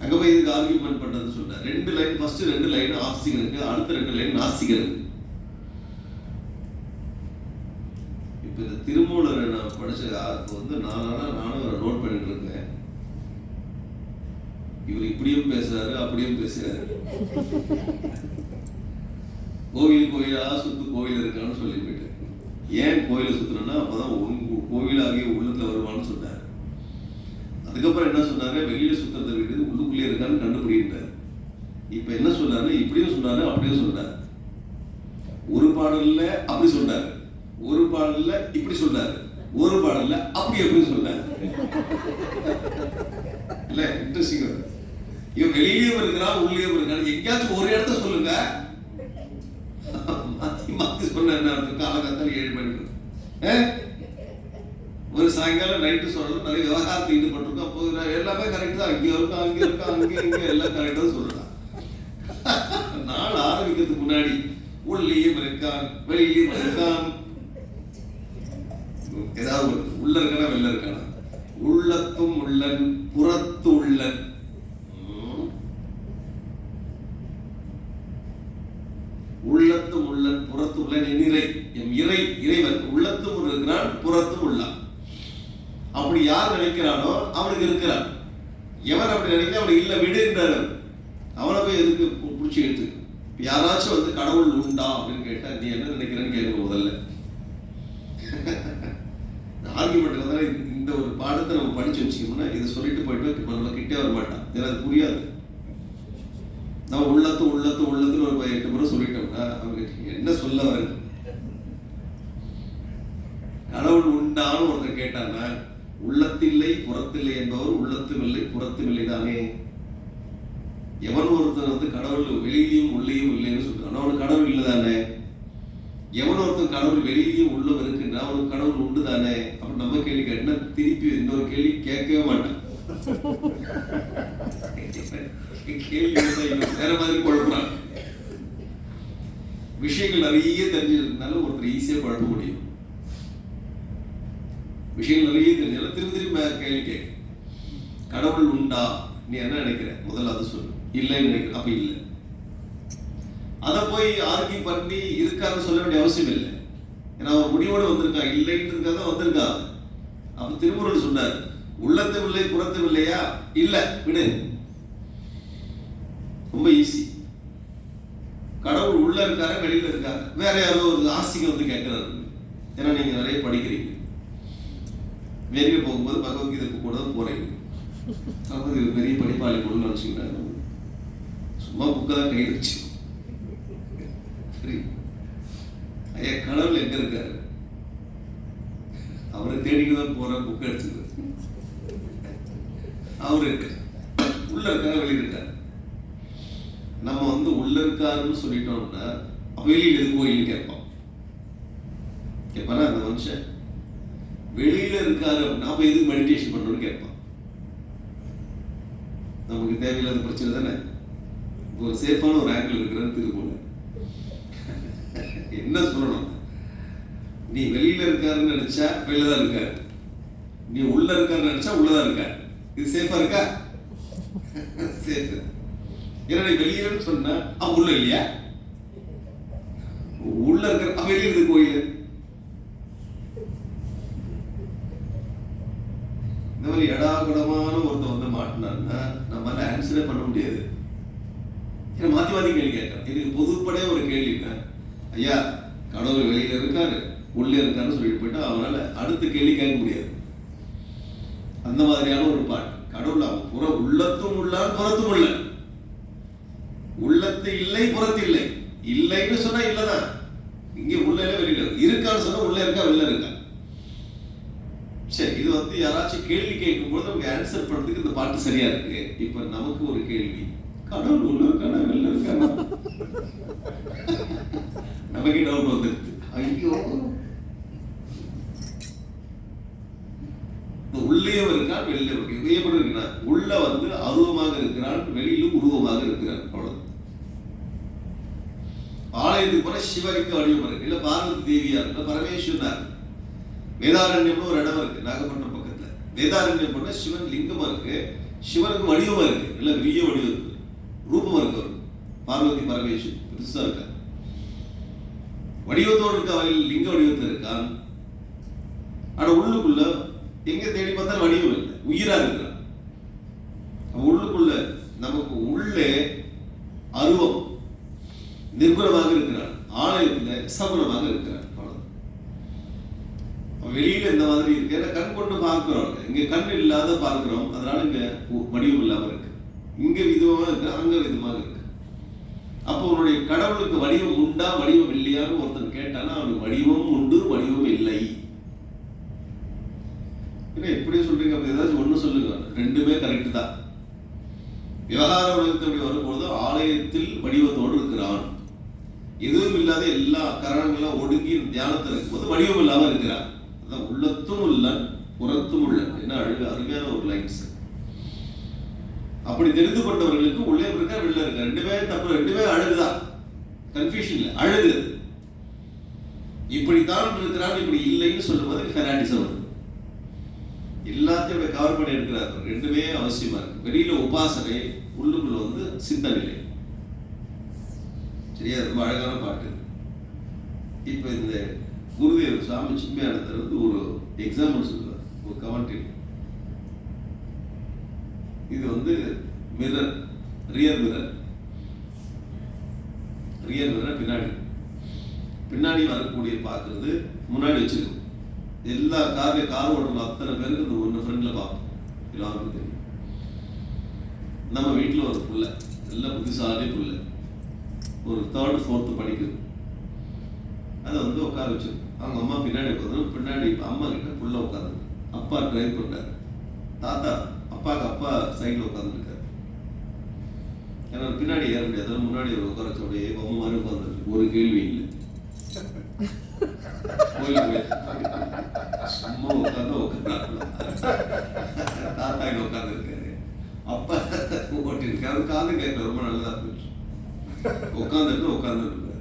அங்க போய் இதுக்கு ஆர்கியூமெண்ட் பண்றது சொல்ற. 2 லைன், ஃபர்ஸ்ட் 2 லைன் ஆஸ்திகனுக்கு, அடுத்த 2 லைன் நாஸ்திகனுக்கு. இப்ப இந்த திருமூலரை நான் படிச்ச நானும் நோட் பண்ணிட்டு இருக்கேன். இவர் இப்படியும் பேசுறாரு அப்படியும் பேசுறாரு. கோயிலா சுத்து கோயில் இருக்கான்னு சொல்லி போயிட்டு. ஏன் கோயிலை சுத்தணும்னா அப்பதான் கோவிலாகிய உள்ளத்துல வருவான்னு சொன்னாரு. அதுக்கப்புறம் என்ன சொன்னாரு? வெளியில சுத்துறதை விட்டு உள்ளுக்குள்ளே இருக்கான்னு கண்டுபிடிக்கிறார். இப்ப என்ன சொல்றாரு, இப்படியும் சொன்னாரு அப்படியும் சொல்றாரு. ஒரு பாடல்ல அப்படி சொல்றாரு, ஒரு பாடல்ல இப்படி சொல்றாரு, ஒரு பாடல்ல அப்படி எப்படி சொல்றாரு. இல்ல இன்ட்ரெஸ்டிங். இவன் வெளியிலயும் இருக்கிறான் உள்ளேயும் இருக்கான். எங்கேயாச்சும் ஒரு இடத்த சொல்லுங்க, மாத்தி மாத்தி சொன்ன என்ன அர்த்தம்? காலகாலத்தில் 7 மணிக்கு ஒரு சாயங்காலம் நைட்டு சொல்றது நிறைய விவகாரத்தை ஈடுபட்டிருக்கோம். அப்போ எல்லாமே கரெக்ட் தான். இங்கே இருக்கா அங்கே இருக்கா அங்கே இங்கே எல்லாம் கரெக்டாக சொல்லலாம். நாள் ஆரம்பிக்கிறதுக்கு முன்னாடி உள்ளேயும் இருக்கான் வெளியிலையும் இருக்கான், ஏதாவது உள்ள இருக்கானா வெளில இருக்கானா, உள்ளத்தும் உள்ளன் புறத்து உள்ளன். உள்ளத்தும் உள்ளன் புறத்து உள்ளன் என் இறை, என் இறைவன் உள்ளத்தும் இருக்கிறான் புறத்தும் உள்ளான். அப்படி யார் நினைக்கிறானோ அவனுக்கு இருக்கிறான். எவன் அப்படி நினைக்க அவனுக்கு இல்ல விடுன்றார். அவனை போய் எதுக்கு பிடிச்சி எடுத்து. யாராச்சும் வந்து கடவுள் உண்டா அப்படின்னு கேட்டா நீ என்ன நினைக்கிறேன்னு கேட்க முதல்ல. ஆர்குமெண்ட் வந்து இந்த ஒரு பாடத்தை நம்ம படிச்சு வச்சுக்கோம்னா இதை சொல்லிட்டு போயிட்டு நம்ம கிட்டே வர மாட்டான். ஏன்னா அது புரியாது. நம்ம உள்ளத்துன்னு ஒரு 8 முறை சொல்லிட்டோம்னா அவங்க என்ன சொல்ல வருது. கடவுள் உண்டான்னு ஒருத்தர் கேட்டான்னா உள்ளத்தில்லை புறத்தில்லை என்பவர் உள்ளத்தும் இல்லை புறத்தும் இல்லை தானே. எவன் ஒருத்தர் வந்து கடவுள் வெளியிலையும் உள்ளேயும் இல்லைன்னு சொல்றான், அவனுக்கு கடவுள் இல்லை தானே. எவன் ஒருத்தன் கடவுள் வெளியிலையும் உள்ளம் இருக்குன்னா அவனுக்கு கடவுள் உண்டு தானே. அப்ப நம்ம கேள்வி கேட்டா திருப்பி இன்னொரு கேள்வி கேட்கவே மாட்டான். கேள்வி வேற மாதிரி குழப்பறான். விஷயங்கள் நிறைய தெரிஞ்சிருக்கனால ஒருத்தர் ஈஸியா குழப்ப முடியும். விஷயங்கள் நிறைய தெரிஞ்சாலும் திரும்ப திரும்ப கேள்வி கேட்க. கடவுள் உண்டா நீ என்ன நினைக்கிற முதல்ல அதை சொல்லு. இல்லைன்னு நினைக்கிற அப்ப இல்லை. அதை போய் ஆர்கியூ பண்ணி இருக்கான்னு சொல்ல வேண்டிய அவசியம் இல்லை. ஏன்னா அவர் முடிவோடு வந்திருக்கான், இல்லைன்றதுக்காக வந்திருக்கான். அப்ப திருமுருகன் சொன்னார் உள்ளத்தும் இல்லை புறத்தும் இல்லையா, இல்ல விடு. ரொம்ப ஈஸி. கடவுள் உள்ள இருக்காரு வெளியில இருக்காரு. வேற யாரோ ஒரு ஆசிங்க வந்து கேட்கிறாரு. ஏன்னா நீங்க நிறைய படிக்கிறீங்க, வெளியே போகும்போது பகவத்கீதைக்கு கூட தான் போறீங்க. இது பெரிய படிப்பாளி கூட நினைச்சுக்கிறாங்க. சும்மா புக்கை தான் கையில் வச்சு சரி ஐயா கடவுள் எங்க இருக்காரு அவரை தேடிக்கு தான் போற புக்கை எடுத்துக்கிறது. அவரு உள்ள இருக்காரு வெளியில இருக்காரு. நம்ம வந்து உள்ள இருக்காருன்னு சொல்லிட்டோம்னா அப்ப வெளியில எது கோயில்னு கேட்போம். கேட்பானா அந்த மனுஷன் வெளியில இருக்காரு அப்படின்னா அப்ப எதுக்கு மெடிடேஷன் பண்றோம்னு கேட்பான். நமக்கு தேவையில்லாத பிரச்சனை தானே. ஒரு சேஃபான ஒரு ஆங்கிள் இருக்கிறன்னு திருப்பூர் என்ன சொல்லணும், நீ வெளியில இருக்காருன்னு நினைச்சா வெளியில தான் இருக்காரு, நீ உள்ள இருக்காருன்னு நினைச்சா உள்ளதான் இருக்காரு. இது சேஃபா இருக்கா? சேஃப். ஏன்னா நீ வெளியிலன்னு சொன்னா அவன் உள்ள இல்லையா, உள்ள இருக்க வெளியில இருக்கு கோயில். இந்த மாதிரி எடாகுடமான ஒருத்தர் வந்து மாட்டினான்னா நம்மளால ஆன்சரே பண்ண முடியாது. ஏன்னா மாத்தி மாத்தி கேள்வி கேட்கலாம். இதுக்கு பொதுப்படையே ஒரு கேள்விங்க, ஐயா கடவுள் வெளியில இருக்காரு உள்ளே இருக்காருன்னு சொல்லிட்டு போயிட்டா அவனால அடுத்த கேள்வி கேட்க முடியாது. அந்த மாதிரியான ஒரு பாட்டு. கடவுள் அவன் உள்ளத்தும் உள்ளான் புறத்தும் உள்ள. உள்ளத்து இல்லை புறத்து இல்லை. இல்லைன்னு சொன்னா இல்லதான். இங்க உள்ள வெளியில இருக்கான்னு சொன்னா உள்ள இருக்கா வெளில இருக்கா. சரி, இது வந்து யாராச்சும் கேள்வி கேட்கும்போது அவங்க ஆன்சர் பண்றதுக்கு இந்த பாட்டு சரியா இருக்கு. இப்ப நமக்கு ஒரு கேள்வி, கடவுள் உள்ள இருக்கானா வெளில இருக்கானா? நமக்கு டவுட் வந்துருது. ஐயோ உள்ளேயும் இருக்கான் வெளியில இருக்கு. இது எப்படி இருக்குன்னா உள்ள வந்து அருவமாக இருக்கிறான், வெளியிலும் உருவமாக இருக்கிறான். அவ்வளவு. ஆலயத்துக்கு போன சிவலிங்க வடிவம் இருக்கு, இல்ல பார்வதி தேவியா இல்ல பரமேஸ்வரனார். வேதாரண்யம்னு ஒரு இடம் இருக்கு நாகப்பட்டினம் பக்கத்துல. வேதாரண்யம் போனா சிவன் லிங்கமா இருக்கு, சிவனுக்கு வடிவமா இருக்கு, இல்ல பெரிய வடிவம் இருக்கு, ரூபமா இருக்கு. பார்வதி பரமேஸ்வரன் பெருசா இருக்கா, வடிவத்தோடு இருக்க லிங்க வடிவத்தில் இருக்கான். ஆனா உள்ளுக்குள்ள எங்க தேடி பார்த்தாலும் வடிவம் இல்லை, உயிரா இருக்கிறான். உள்ளுக்குள்ள நமக்கு உள்ளே அருவம் நிர்குணமாக இருக்கிறான், ஆலயத்தில் சகுணமாக இருக்கிறான். வெளியில இந்த மாதிரி இருக்கு. ஏன்னா கண் கொண்டு பார்க்கிறோம், இங்க கண் இல்லாத பார்க்கிறோம், அதனால இங்க வடிவம் இல்லாம இருக்கு. இங்க விதமாக இருக்கு, அங்க விதமாக இருக்கு. அப்போ உன்னுடைய கடவுளுக்கு வடிவம் உண்டா வடிவம் இல்லையான்னு ஒருத்தன் கேட்டானா அவனுக்கு வடிவம் உண்டு வடிவம் இல்லை. எப்படி சொல்றீங்க? அப்படி ஏதாச்சும் ஒண்ணு சொல்லுங்க. ரெண்டுமே கரெக்ட் தான். விவகார உலகத்தை வரும்போது ஆலயத்தில் வடிவத்தோடு இருக்கிறான். எதுவும் இல்லாத எல்லா கரணங்களும் ஒடுங்கி தியானத்தில் இருக்கும்போது வடிவம் இல்லாம இருக்கிறான். அதான் உள்ளத்தும் உள்ளன் புறத்தும் உள்ளன். என்ன அருமையான ஒரு லைன்ஸ். அப்படி தெரிந்து கொண்டவர்களுக்கு உள்ளே இருக்கா வெளில இருக்கா ரெண்டுமே தப்பு, ரெண்டுமே அழகுதான். கன்ஃபியூஷன் இல்லை, அழகு. இப்படித்தான் இருக்கிறான் இப்படி இல்லைன்னு சொல்லும்போது ஃபெனாட்டிசம் வருது. எல்லாத்தையும் கவர் பண்ணி எடுக்கிறார். ரெண்டுமே அவசியமா இருக்கு. வெளியில உபாசனை, உள்ளுக்குள்ள சிந்தனை. சரியா? ரொம்ப அழகான பாட்டு. இப்ப இந்த குருதேவ் சுவாமி சின்மயானந்தர் ஒரு எக்ஸாம்பிள் சொல்றார், ஒரு கமெண்ட்ரி. இது mirror, rear mirror. Rear mirror பின்னாடி வரக்கூடிய பார்க்கறது முன்னாடி வச்சிருக்கும். எல்லா கார் ஓடுற அத்தனை பேருக்கு இந்த ஒன்று ஃப்ரெண்ட்ல பார்ப்போம். எல்லாருக்கும் தெரியும். நம்ம வீட்டில் ஒரு புள்ள, நல்ல புத்திசாலி புள்ள, ஒரு 3rd 4th படிக்குது. அதை உட்கார வச்சு அவங்க அம்மா பின்னாடி உட்காந்து, பின்னாடி அம்மா கிட்ட புள்ள உட்காந்து, அப்பா டிரைவ் பண்ணாரு, தாத்தா அப்பா சைடில் உட்காந்துருக்காரு. ஏன்னா பின்னாடி ஏற முடியாது, முன்னாடி உட்கார வச்ச அப்படியே பொம்மை மாதிரி உட்காந்துருக்கு. ஒரு கேள்வி இல்லை. சும்மா உட்காந்து தாத்தா இங்க உட்காந்து இருக்காரு, அப்பா ஓட்டி இருக்காரு. காது கேட்க ரொம்ப நல்லதா போயிடுச்சு. உட்காந்து இருக்காரு.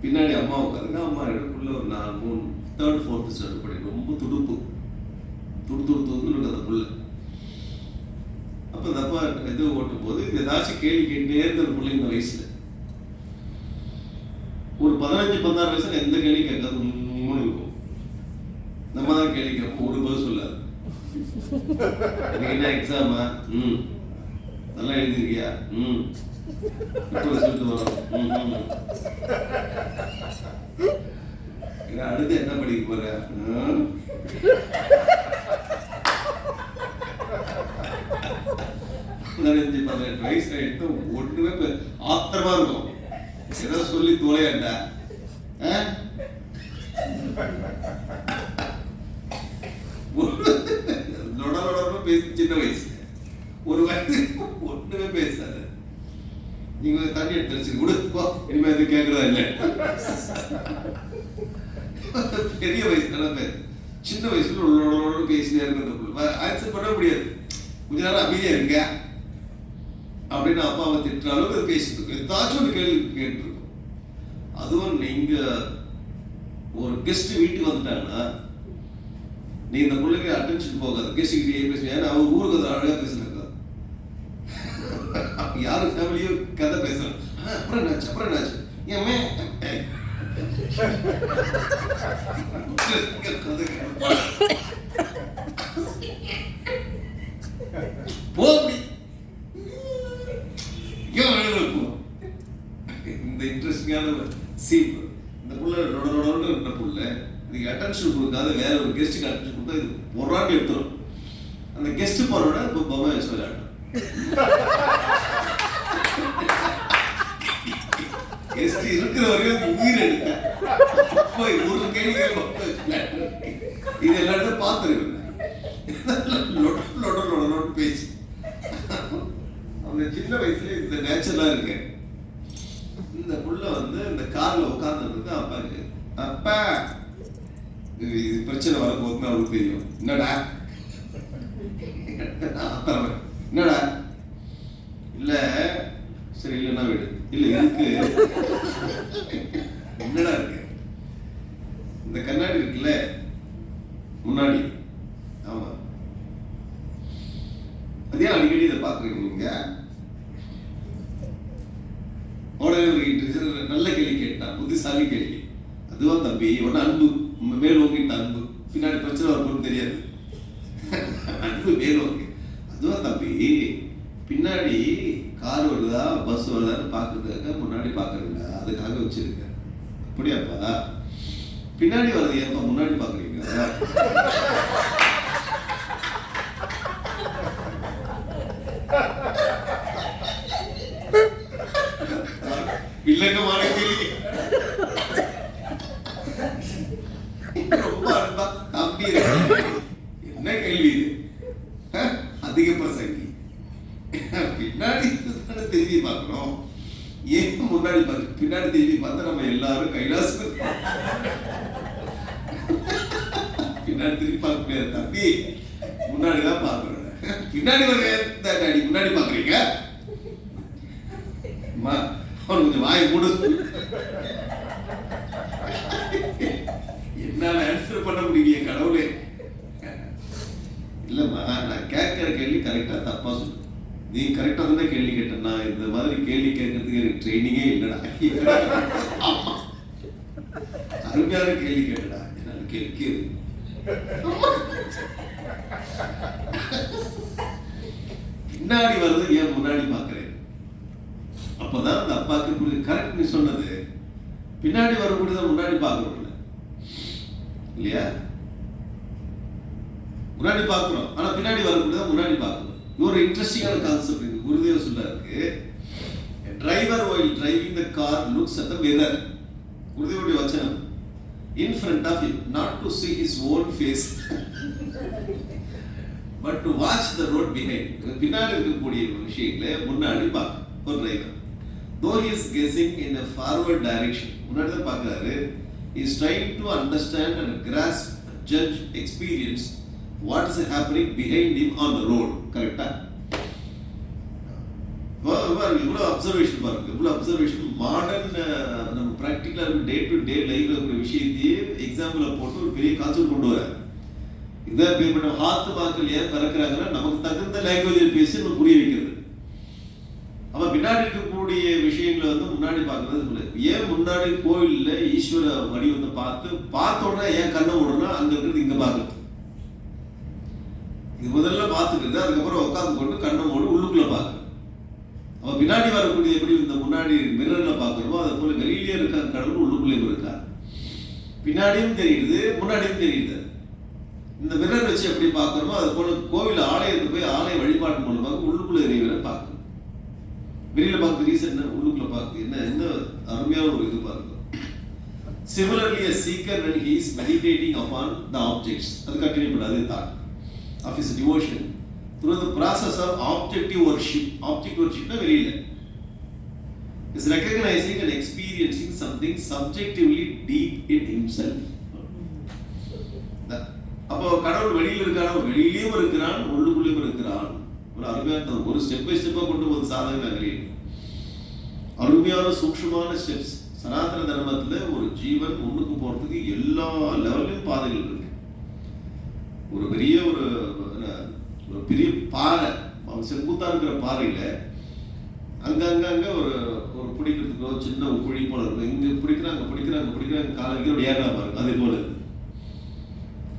பின்னாடி அம்மா உட்காந்துங்க. அம்மா இடக்குள்ள ஒரு 3rd 4th ஸ்டாண்டர்ட் படிக்கும். ரொம்ப துடுப்பு இருக்கு அந்த புள்ள. அப்ப அந்த அப்பா இது ஓட்டும் போது ஏதாச்சும் கேள்வி கேட்டே இருக்கிற பிள்ளை இந்த வயசுல, ஒரு 15-16 வயசுல எந்த கேள்வி கேட்காது இருக்கும். நம்ம தான் கேள்வி கேட்போம், ஒரு பதில் சொல்லாது. என்ன எக்ஸாமா? நல்லா எழுதிருக்கியா? இப்போ ரிசல்ட் வரும். அடுத்து என்ன படிக்க போற? 15-18 வயசு ஆயிட்டு ஒண்ணுமே ஆத்திரமா இருக்கும். ஏதோ சொல்லி தொலையாண்டா. பேசி சின்ன வயசு ஒரு வயசு ஒண்ணுமே பேசாது. நீங்க தண்ணி எடுத்து வச்சு கொடுப்போ இனிமே எது கேட்கறதா இல்லை. பெரிய வயசுல பேர் சின்ன வயசுல உள்ளோட பேசினே இருக்கிறது ஆன்சர் பண்ண முடியாது. கொஞ்ச நேரம் அமைதியா இருங்க அப்படின்னு அப்பாவை திட்டுற அளவுக்கு பேசிட்டு இருக்கும். ஏதாச்சும் ஒரு கேள்வி கேட்டுருக்கும். அதுவும் நீங்க ஒரு கெஸ்ட் வீட்டுக்கு வந்துட்டாங்கன்னா நீ இந்த பிள்ளைக்கு அட்டென்ஷன் போகாது. கெஸ்ட் கிட்டே பேசுவேன். ஏன்னா அவர் ஊருக்கு அழகா பேசுறாங்க. யாரும் ஃபேமிலியோ கதை பேசுறாங்க. அப்புறம் என்னாச்சு ஏமே போடி இந்த இன்ட்ரெஸ்டிங்கான சீப். இந்த புள்ள இருந்த புள்ள இதுக்கு அட்டென்ஷன் கொடுக்காத வேற ஒரு கெஸ்ட்டுக்கு அட்டென்ஷன் கொடுத்தா இது பொறாட்டி எடுத்துரும். அந்த கெஸ்ட் போனோட இப்போ பொம்மை வச்சு விளையாடும். கெஸ்ட் இருக்கிற வரையும் உயிர் எடுக்க ஒரு கேள்வி இது எல்லாத்தையும் பார்த்துருக்கேன். பேச்சு அந்த சின்ன வயசுல இந்த நேச்சுரலா இருக்கு. இந்த புள்ள இந்த கார்ல உட்கார்ந்து அப்பா இது பிரச்சனை வரப்போகுதுன்னு அவருக்கு தெரியும். என்னடா இல்ல சரி இல்லைன்னா விடு. இல்ல இருக்கு. என்னடா இருக்கு? இந்த கண்ணாடி இருக்குல்ல முன்னாடி, ஆமா அதே அடிக்கடி இதை பாக்குறீங்க நீங்க. நல்ல கேள்வி கேட்டான், புத்திசாலி கேள்வி. அதுவா தம்பி உடனே அன்பு மேல் ஓங்கிட்ட அன்பு. பின்னாடி பிரச்சனை வரும்போது தெரியாது. அன்பு மேல் ஓங்கி. அதுவா தம்பி பின்னாடி கார் வருதா பஸ் வருதான்னு பாக்குறதுக்காக முன்னாடி பாக்குறீங்க, அதுக்காக வச்சிருக்க. அப்படியாப்பா? பின்னாடி வருது ஏப்பா முன்னாடி பாக்குறீங்க? கேள்வி இது. அதிக பிரசங்கி பின்னாடி திரும்பி பார்க்கணும், ஏன் முன்னாடி பார்க்க? பின்னாடி திரும்பி பார்த்தா நம்ம எல்லாரும் கைலாசம். பின்னாடி திரும்பி பார்க்க முடியாது தம்பி, முன்னாடிதான் பார்க்கணும். பின்னாடி டாடி முன்னாடி பார்க்குறீங்க, அவன் கொஞ்சம் வாயை மூடு. என்னால ஆன்சர் பண்ண முடியலையே கடவுளே. இல்லம்மா, நான் கேட்கிற கேள்வி கரெக்டா தப்பா சொல்லு. நீ கரெக்டா தானே கேள்வி கேட்டேன். நான் இந்த மாதிரி கேள்வி கேட்கறதுக்கு எனக்கு ட்ரைனிங்கே இல்லடா. அருமையான கேள்வி கேட்டடா, என்னால கேட்கிறது. பின்னாடி வருது, ஏன் முன்னாடி பாக்குறேன்? அப்பதான் அந்த அப்பாக்கு கரெக்ட். நீ சொன்னது பின்னாடி வரக்கூடியதான் முன்னாடி பார்க்கணும் இல்லையா? முன்னாடி பார்க்கிறோம், ஆனா பின்னாடி வரக்கூடியதான் முன்னாடி பார்க்கணும். ஒரு இன்ட்ரெஸ்டிங்கான கான்செப்ட் இருக்கு. குருதேவ் சொல்றாரு, driver while driving the car looks at the mirror. குருதேவுடைய வசனம், in front of him, not to see his own face but to watch the road behind. பின்னாடி இருக்கக்கூடிய விஷயங்களை முன்னாடி பார்க்க ஒரு driver. though he is guessing in a forward direction, முன்னாடி தான் பார்க்கறாரு. he is trying to understand and grasp, judge, experience what is happening behind him on the road. கரெக்டா? இவ்வளவு அப்சர்வேஷன் பாருங்க, இவ்வளவு அப்சர்வேஷன். மாடர்ன் நம்ம பிராக்டிகலா டே டு டே லைஃப்ல இருக்கிற விஷயத்தையே எக்ஸாம்பிள போட்டு ஒரு பெரிய கான்செப்ட் கொண்டு வர. இதை பேப்பட்ட ஹாத்து மக்கள் ஏன் பறக்கிறாங்கன்னா நமக்கு தகுந்த லாங்குவேஜில் பேசி நம்ம புரிய வைக்கிறது. அப்ப பின்னாடி இருக்கக்கூடிய விஷயங்களை வந்து முன்னாடி பார்க்கறது. ஏன் முன்னாடி கோயில்ல ஈஸ்வர வடிவத்தை பார்த்த உடனே ஏன் கண்ணை விடணும்னா அங்க இருக்கிறது இங்க பார்க்கறது. இது முதல்ல பார்த்துக்கிறது, அதுக்கப்புறம் உட்காந்து கொண்டு கண்ணை மூடி உள்ளுக்குள்ள பார்க்கறது. அவன் பின்னாடி வரக்கூடிய எப்படி இந்த முன்னாடி மிரர்ல பார்க்கறோமோ அது போல வெளியிலே இருக்க கடவுள் உள்ளுக்குள்ளேயும் இருக்கார். பின்னாடியும் தெரியுது, முன்னாடியும் தெரியுது. இந்த மிரர் வச்சு எப்படி பார்க்கறோமோ அது போல கோவில் ஆலயத்துக்கு போய் ஆலய வழிபாட்டு மூலமாக உள்ளுக்குள்ள இறைவனை பார்க்கணும். வெளியில பார்க்க ரீசன் உள்ளுக்குள்ள பார்க்க என்ன அருமையான ஒரு இது பாருங்க. Similarly, a seeker when he is meditating upon the objects, அது கண்டினியூ பண்ணாது thought of his devotion through the process of objective worship. Object worship na வெளியில is recognizing and experiencing something subjectively deep in himself. அப்போ கடவுள் வெளியில இருக்கான, வெளியிலயும் இருக்கிறான், உள்ளுக்குள்ளேயும் இருக்கிறான். ஒரு அருமையான ஒரு ஸ்டெப் பை ஸ்டெப்பா கொண்டு போது சாதனை. அருமையான சூக்ஷ்மமான ஸ்டெப்ஸ். சனாதன தர்மத்துல ஒரு ஜீவன் முன்னுக்கு போறதுக்கு எல்லா லெவல்லையும் பாதைகள் இருக்கு. ஒரு பெரிய ஒரு பெரிய பாறை, செங்குத்தா இருக்கிற பாறையில அங்கங்க ஒரு ஒரு பிடிக்கிறதுக்கு ஒரு சின்ன ஒரு குழி போல இருக்கும். இங்க பிடிக்கிறாங்க காலைக்கு ஏறலாம் பாருங்க. அதே போல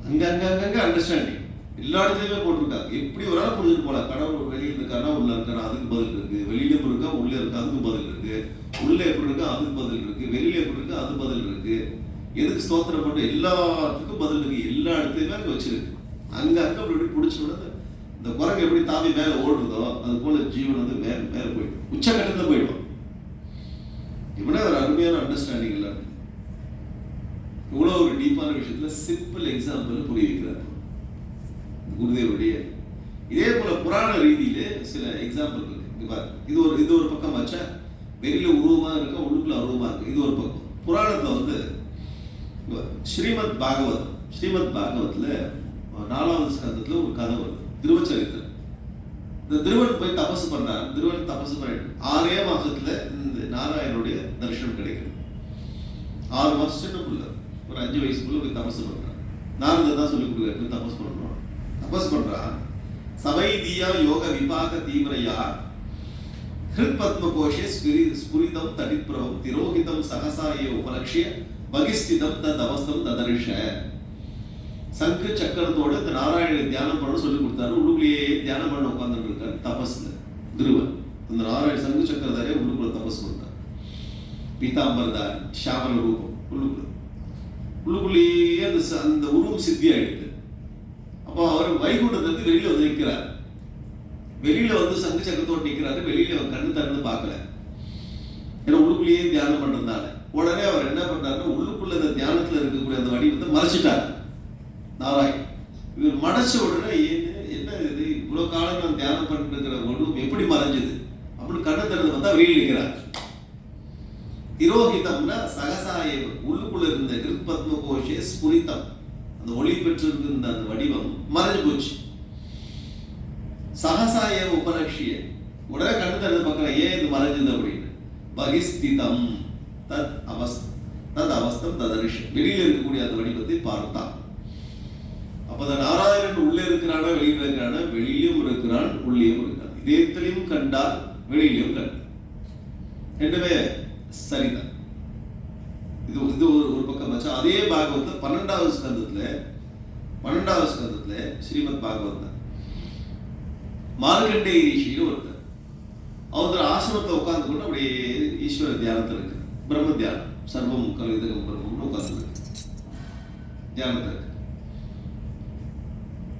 அங்கங்க அண்டர்ஸ்டாண்டிங் எல்லா இடத்துலயுமே போட்டிருக்காங்க. எப்படி ஒரு நாள் புரிஞ்சுட்டு போல கடவுள் வெளியில் இருக்கானா உள்ள இருக்கானா அதுக்கு பதில் இருக்கு, வெளியில எப்படி இருக்கா உள்ள இருக்கா அதுக்கு பதில் இருக்கு, உள்ள எப்படி இருக்கா அதுக்கு பதில் இருக்கு, வெளியில எப்படி இருக்கா அது பதில் இருக்கு, எதுக்கு ஸ்தோத்திரம் பண்ண எல்லாத்துக்கும் பதில் இருக்கு. எல்லா இடத்துலயுமே அங்க வச்சிருக்கு. அங்க அப்படி பிடிச்ச உடனே இந்த குரங்கு எப்படி தாவி மேல ஓடுறதோ அது போல ஜீவன் வந்து மேல போயிடும், உச்சகட்டத்துல போயிடும். இவ்வளவு ஒரு அருமையான அண்டர்ஸ்டாண்டிங் இல்லை. இவ்வளவு ஒரு டீப்பான விஷயத்துல சிம்பிள் எக்ஸாம்பிள் புரிய வைக்கிறார் குருதேவருடைய. இதே போல புராண ரீதியில சில எக்ஸாம்பிள் இருக்கு. இது ஒரு பக்கம் வச்சா வெளியில உருவமா இருக்க, உள்ளுக்குள்ள உருவமா இருக்கு. இது ஒரு பக்கம். புராணத்துல வந்து ஸ்ரீமத் பாகவத்ல 4வது ஸ்கந்தத்துல ஒரு கதை வருது, திருவச்சரித்திரம். இந்த திருவன் போய் தபசு பண்றான். திருவன் தபசு பண்ணிட்டு 6 மாசத்துல இந்த நாராயணனுடைய தரிசனம் கிடைக்குது. 6 மாசம் சின்ன புள்ள, ஒரு 5 வயசுக்குள்ள போய் தபசு பண்றான். நாரதர் தான் சொல்லி கொடுக்குறாரு தபஸ் பண்றோம். தபஸ் பண்றான். சபை தியா யோக விபாக தீவிரையா ஹிருத் பத்ம கோஷே ஸ்புரிதம் தடிப்ரவம் திரோகிதம் சகசாய உபலக்ஷிய பகிஸ்திதம் தத் அவஸ்தம் ததரிஷ. சங்கு சக்கரத்தோட இந்த நாராயணனை தியானம் பண்ண சொல்லி கொடுத்தாரு. உள்ளுக்குள்ளேயே தியானம் பண்ண உட்கார்ந்துட்டு இருக்காரு தபஸ்ல திருவன். அந்த நாராயண சங்கு சக்கரதாரே உள்ளுக்குள்ள தபஸ் பண்றார். பீதாம்பரதாரி ஷாமல ரூபம் உள்ளுக்குள்ளேயே அந்த உருவம் சித்தி ஆயிடுது. அப்போ அவர் வைகுண்டத்துக்கு வெளியில வந்து நிற்கிறார். வெளியில வந்து சங்கு சக்கரத்தோடு நிற்கிறாரு. வெளியில அவர் கண்ணு திறந்து பார்க்கல, ஏன்னா உள்ளுக்குள்ளேயே தியானம் பண்றதுனால. உடனே அவர் என்ன பண்றாருன்னா உள்ளுக்குள்ள அந்த தியானத்துல இருக்கக்கூடிய அந்த வடிவத்தை மறைச்சிட்டார் நாராயண். இவர் மடைச்ச உடனே என்ன இது இவ்வளவு காலம் நான் தியானம் பண்ணிட்டு இருக்கிற ஒன்றும் எப்படி மறைஞ்சது அப்படின்னு கண்ணை திறந்து பார்த்தா வெளியில் நிற்கிறார். திரோஹிதம்னா சகசாயம், உள்ளுக்குள்ள இருந்த கிருத்பத்ம கோஷே ஸ்புரிதம், அந்த ஒளி பெற்றிருந்த அந்த வடிவம் மறைஞ்சு போச்சு. சகசாய உபலட்சிய, உடனே கண்ணு திறந்து பார்க்கற ஏன் இது மறைஞ்சது அப்படின்னு. பகிஸ்திதம் தத் அவஸ்தம் ததரிஷ், வெளியில் இருக்கக்கூடிய அந்த வடிவத்தை பார்த்தான். அப்பதான் நாராயணன் உள்ளே இருக்கிறானா வெளியில் இருக்கிறானா, வெளியிலும் இருக்கிறான் உள்ளேயும் இருக்கிறான். இதயத்திலையும் கண்டால் வெளியிலும் கண்டான், ரெண்டுமே சரிதான். இது ஒரு பக்கம் வச்சா அதே பாகவத 12வது ஸ்கந்தத்துல ஸ்ரீமத் பாகவத மார்க்கண்டேய ரிஷின்னு ஒருத்தர், அவர் ஆசிரமத்தை உட்கார்ந்து கொண்டு அப்படியே ஈஸ்வர தியானத்தில் இருக்கு, பிரம்ம தியானம், சர்வம் கலிதகம் பிரம்மம்னு உட்கார்ந்து இருக்கு தியானத்தில் இருக்கு.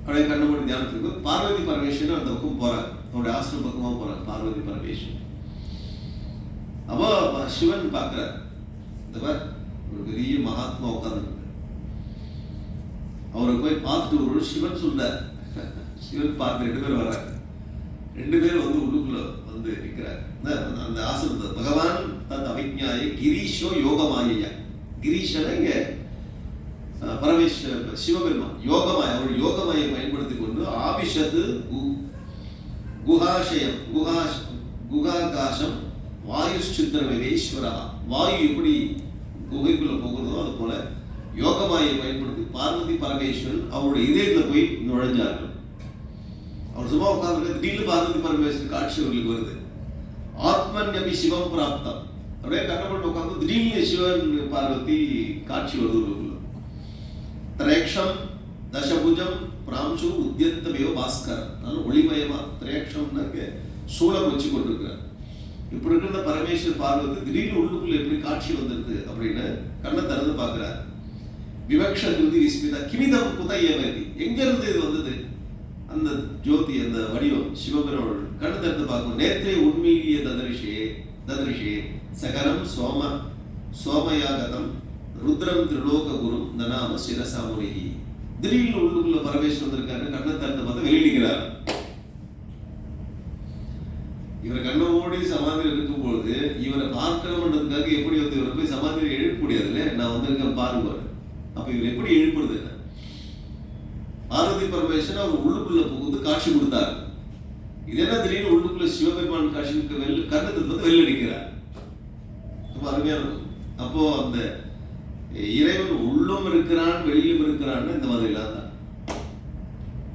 அப்படியே கண்ண மூடி தியானத்துக்கு பார்வதி பரமேஸ்வரன் அந்த பக்கம் போறாங்க, அவருடைய ஆசிரம பக்கமா போறாங்க பார்வதி பரமேஸ்வரன். அப்போ சிவன் பார்க்கிறார், இந்த மாதிரி ஒரு பெரிய மகாத்மா உட்கார்ந்து அவரை போய் பார்த்துட்டு ஒரு சிவன் சொல்றார். சிவன் பார்த்து 2 பேர் வர்றாங்க, 2 பேர் வந்து உள்ளுக்குள்ள வந்து நிற்கிறார். அந்த ஆசிரமத்தை பகவான் தத் அவிஜ்ஞாய கிரீஷோ யோகமாயா, கிரீஷன இங்க பரமேஸ்வர சிவபெருமான் யோகமாய, அவருடைய யோகமாயை பயன்படுத்தி கொண்டு ஆபிஷத்து குஹாஷயம் குகாகாசம் வாயுச்சித்திரமேஸ்வரா, வாயு எப்படி குகைக்குள்ள போகிறதோ அது போல யோகமாயை பயன்படுத்தி பார்வதி பரமேஸ்வரன் அவருடைய இதயத்தில் போய் நுழைஞ்சார்கள். அவர் சும்மா உட்கார்ந்து திடீர்னு பார்வதி பரமேஸ்வரன் காட்சி அவர்களுக்கு வருது. ஆத்மன்யபி சிவம் பிராப்தம், அப்படியே கட்டப்பட்டு உட்கார்ந்து திடீர்னு சிவன் பார்வதி காட்சி வருது. திரேக்ஷம் தசபுஜம் பிராம்சு உத்தியந்தமேவ பாஸ்கர், நல்ல ஒளிமயமா திரேக்ஷம்னாக்க சூளம் வச்சு கொண்டிருக்கிறார். இப்படி இருக்கிற பரமேஸ்வர் பார்வதி திடீர்னு உள்ளுக்குள்ள எப்படி காட்சி வந்திருக்கு அப்படின்னு கண்ணை திறந்து பார்க்கிறார். விவக்ஷ ஜோதி விஸ்மிதா கிமிதம் குதையவேதி, எங்க இருந்து இது வந்தது அந்த ஜோதி, அந்த வடிவம் சிவபெருமான். கண்ணு திறந்து பார்க்கும், நேற்றே உண்மையிலேயே ததரிஷே சகரம் சோமயாகதம் ருத்ரம் திரிலோக குரும் நனாம சிரசாமுனிகி. திடீர்னு உள்ளுக்குள்ள பரமேஸ்வரன் வந்திருக்காரு, கண்ணை திறந்து பார்த்து வெளியிடுகிறார். இவர் கண்ணை மூடி சமாதியில் இருக்கும்பொழுது இவரை பார்க்கணும்ன்றதுக்காக எப்படி வந்து இவரை போய் சமாதியில் எழுப்ப முடியாதுல்ல, நான் வந்திருக்கேன் பாருங்க. அப்ப இவர் எப்படி எழுப்புறது? பார்வதி பரமேஸ்வரன் அவர் உள்ளுக்குள்ள புகுந்து காட்சி கொடுத்தார். இது என்ன திடீர்னு உள்ளுக்குள்ள சிவபெருமான் காட்சிக்கு கண்ணை திறந்து வெள்ளடிக்கிறார். ரொம்ப அருமையான. அப்போ அந்த இறைவன் உள்ளும் இருக்கிறான் வெளியிலும் இருக்கிறான்னு இந்த மாதிரி இல்லாத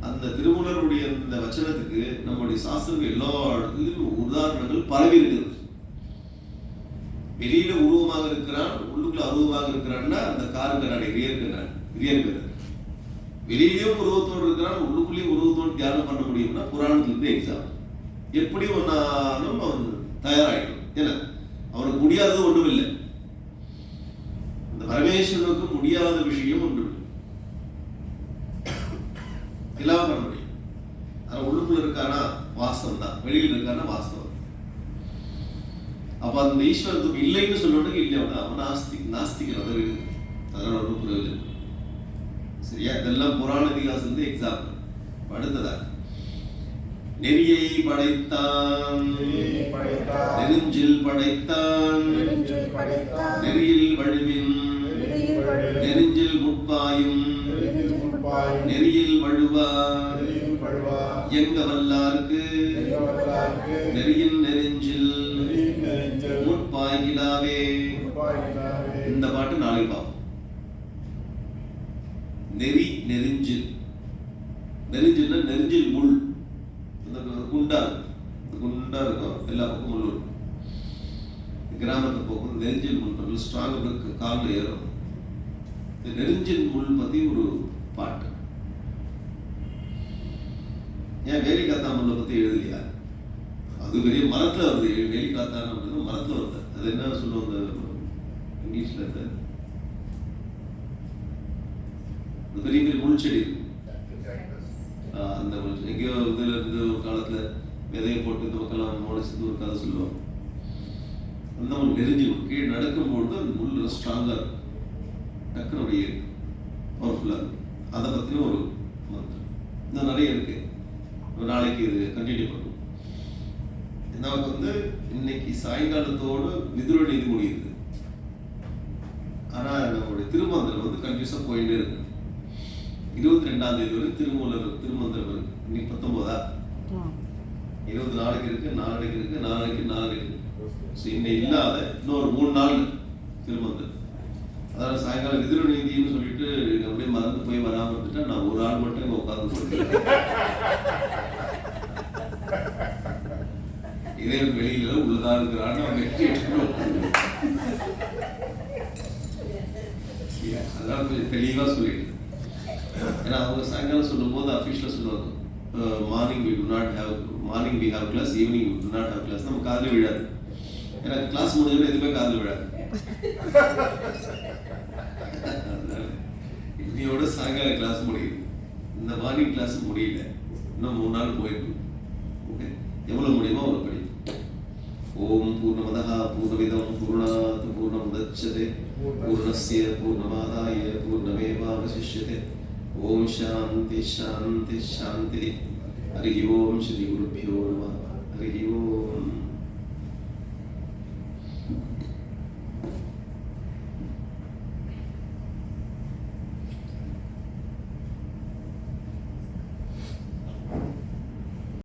அந்த திருமூலருடைய இந்த வச்சனத்துக்கு நம்முடைய சாஸ்திரங்கள் எல்லா இடத்துலையும் உதாரணங்கள் பரவி இருக்குது. வெளியில உருவமாக இருக்கிறான், உள்ளுக்குள்ள அருவமாக இருக்கிறான்னா அந்த காருக்கராடை ரியர் வெளியிலேயும் உருவத்தோடு இருக்கிறான், உள்ளுக்குள்ளேயும் உருவத்தோடு தியானம் பண்ண முடியும்னா புராணத்திலிருந்து எக்ஸாம் எப்படி ஒன்னாலும் அவன் தயாராகிடும். ஏன்னா அவனுக்கு முடியாதது ஒன்றும் இல்லை, இந்த பரமேஸ்வரனுக்கு முடியாத விஷயம் ஒன்று எல்லாம் பண்ண முடியும். ஆனா உள்ளுக்குள்ள இருக்கானா வாஸ்தவம் தான், வெளியில் இருக்கானா வாஸ்தவம். அப்ப அந்த ஈஸ்வரத்துக்கு இல்லைன்னு சொல்லணுக்கு இல்லை, அவன் நாஸ்திகன். அதை விடு, அதனால ஒன்றும் பிரயோஜனம். சரியா? இதெல்லாம் புராண இதிகாசம் எக்ஸாம்பிள். அடுத்ததா நெறியை படைத்தான் நெருஞ்சில் படைத்தான் நெறியில் வழுவின் நெருஞ்சில் முட்பாயும் நெறியில் வழுவா எங்க வல்லாருக்கு நெறியின் நெருஞ்சில் முட்பாய்கிடாவே. இந்த பாட்டு நாளை பார்ப்போம். நெறி நெருஞ்சில், நெருஞ்சில்னா நெருஞ்சில் முள், குண்டா இருக்கும், எல்லா பக்கம் முள் இருக்கும். கிராமத்தை போகும் நெருஞ்சில் முள் ஸ்ட்ராங் காலில் ஏறும். நெருஞ்சில் முள் பத்தி ஒரு பாட்டு. ஏன் வேலி காத்தா முல்லை பத்தி எழுதலையா? அது பெரிய மரத்துல வருது. வேலி காத்தான் மரத்துல வருது. அது என்ன சொல்லுவாங்க இங்கிலீஷ்ல? பெரிய பெரிய முள் செடி இருக்கு. அந்த எங்கேயோ இதுல இருந்து ஒரு காலத்துல விதையை போட்டு இந்த மக்கள்லாம் முளைச்சது ஒரு கதை சொல்லுவாங்க. அந்த முள் நெருஞ்சி முள் கீழே நடக்கும்பொழுது அந்த முள் ஸ்ட்ராங்கா இருக்கும், டக்குனுடைய பவர்ஃபுல்லா இருக்கும். அதை பத்தின ஒரு மந்திரம். இன்னும் நிறைய இருக்கு, ஒரு நாளைக்கு இது கண்டினியூ பண்ணுவோம். நமக்கு வந்து இன்னைக்கு சாயங்காலத்தோடு விதுர நீதி முடியுது. ஆனா நம்மளுடைய திருமந்திரம் வந்து கண்டினியூஸா போயிட்டே இருக்கு. 22ஆம் தேதி வரை திருமூலர் திருமந்திரம் இருக்கு. இன்னைக்கு 19ஆ, 20 நாளைக்கு இருக்கு, நாளைக்கு இருக்கு, நாளைக்கு இருக்கு. இன்னும் இல்லாத இன்னொரு 3 நாள் திருமந்திரம். அதாவது சாயங்காலம் விதுர நீதினு சொல்லிட்டு அப்படியே மறந்து போய் வராம இருந்துட்டா நான் ஒரு ஆள் மட்டும் இங்க உட்கார்ந்து போயிருக்கேன். இதே வெளியில உள்ளதா இருக்கிறான்னு அதனால கொஞ்சம் தெளிவா சொல்லிட்டு, ஏன்னா அவங்க சாயங்காலம் சொல்லும் போது அஃபீஷியலா சொல்லுவாங்க, morning we have class, evening we do not have class. நம்ம காதுல விழாது, ஏன்னா கிளாஸ் முடிஞ்சோட எதுவுமே காதுல விழாது. இன்னையோட சாயங்கால கிளாஸ் முடியுது, இந்த மார்னிங் கிளாஸ் முடியல, இன்னும் 3 நாள் போயிருக்கு. ஓகே, எவ்வளவு முடியுமோ அவ்வளவு படி. ஓம் பூர்ணமதः பூர்ணமிதம் பூர்ணாத் பூர்ணமுதச்யதே பூர்ணஸ்ய பூர்ணமாதாய பூர்ணமேவாவசிஷ்யதே. ஓம் சாந்தி சாந்தி சாந்தி. ஹரி ஓம் ஸ்ரீ குருभ्यो நமः. ஹரி ஓம்.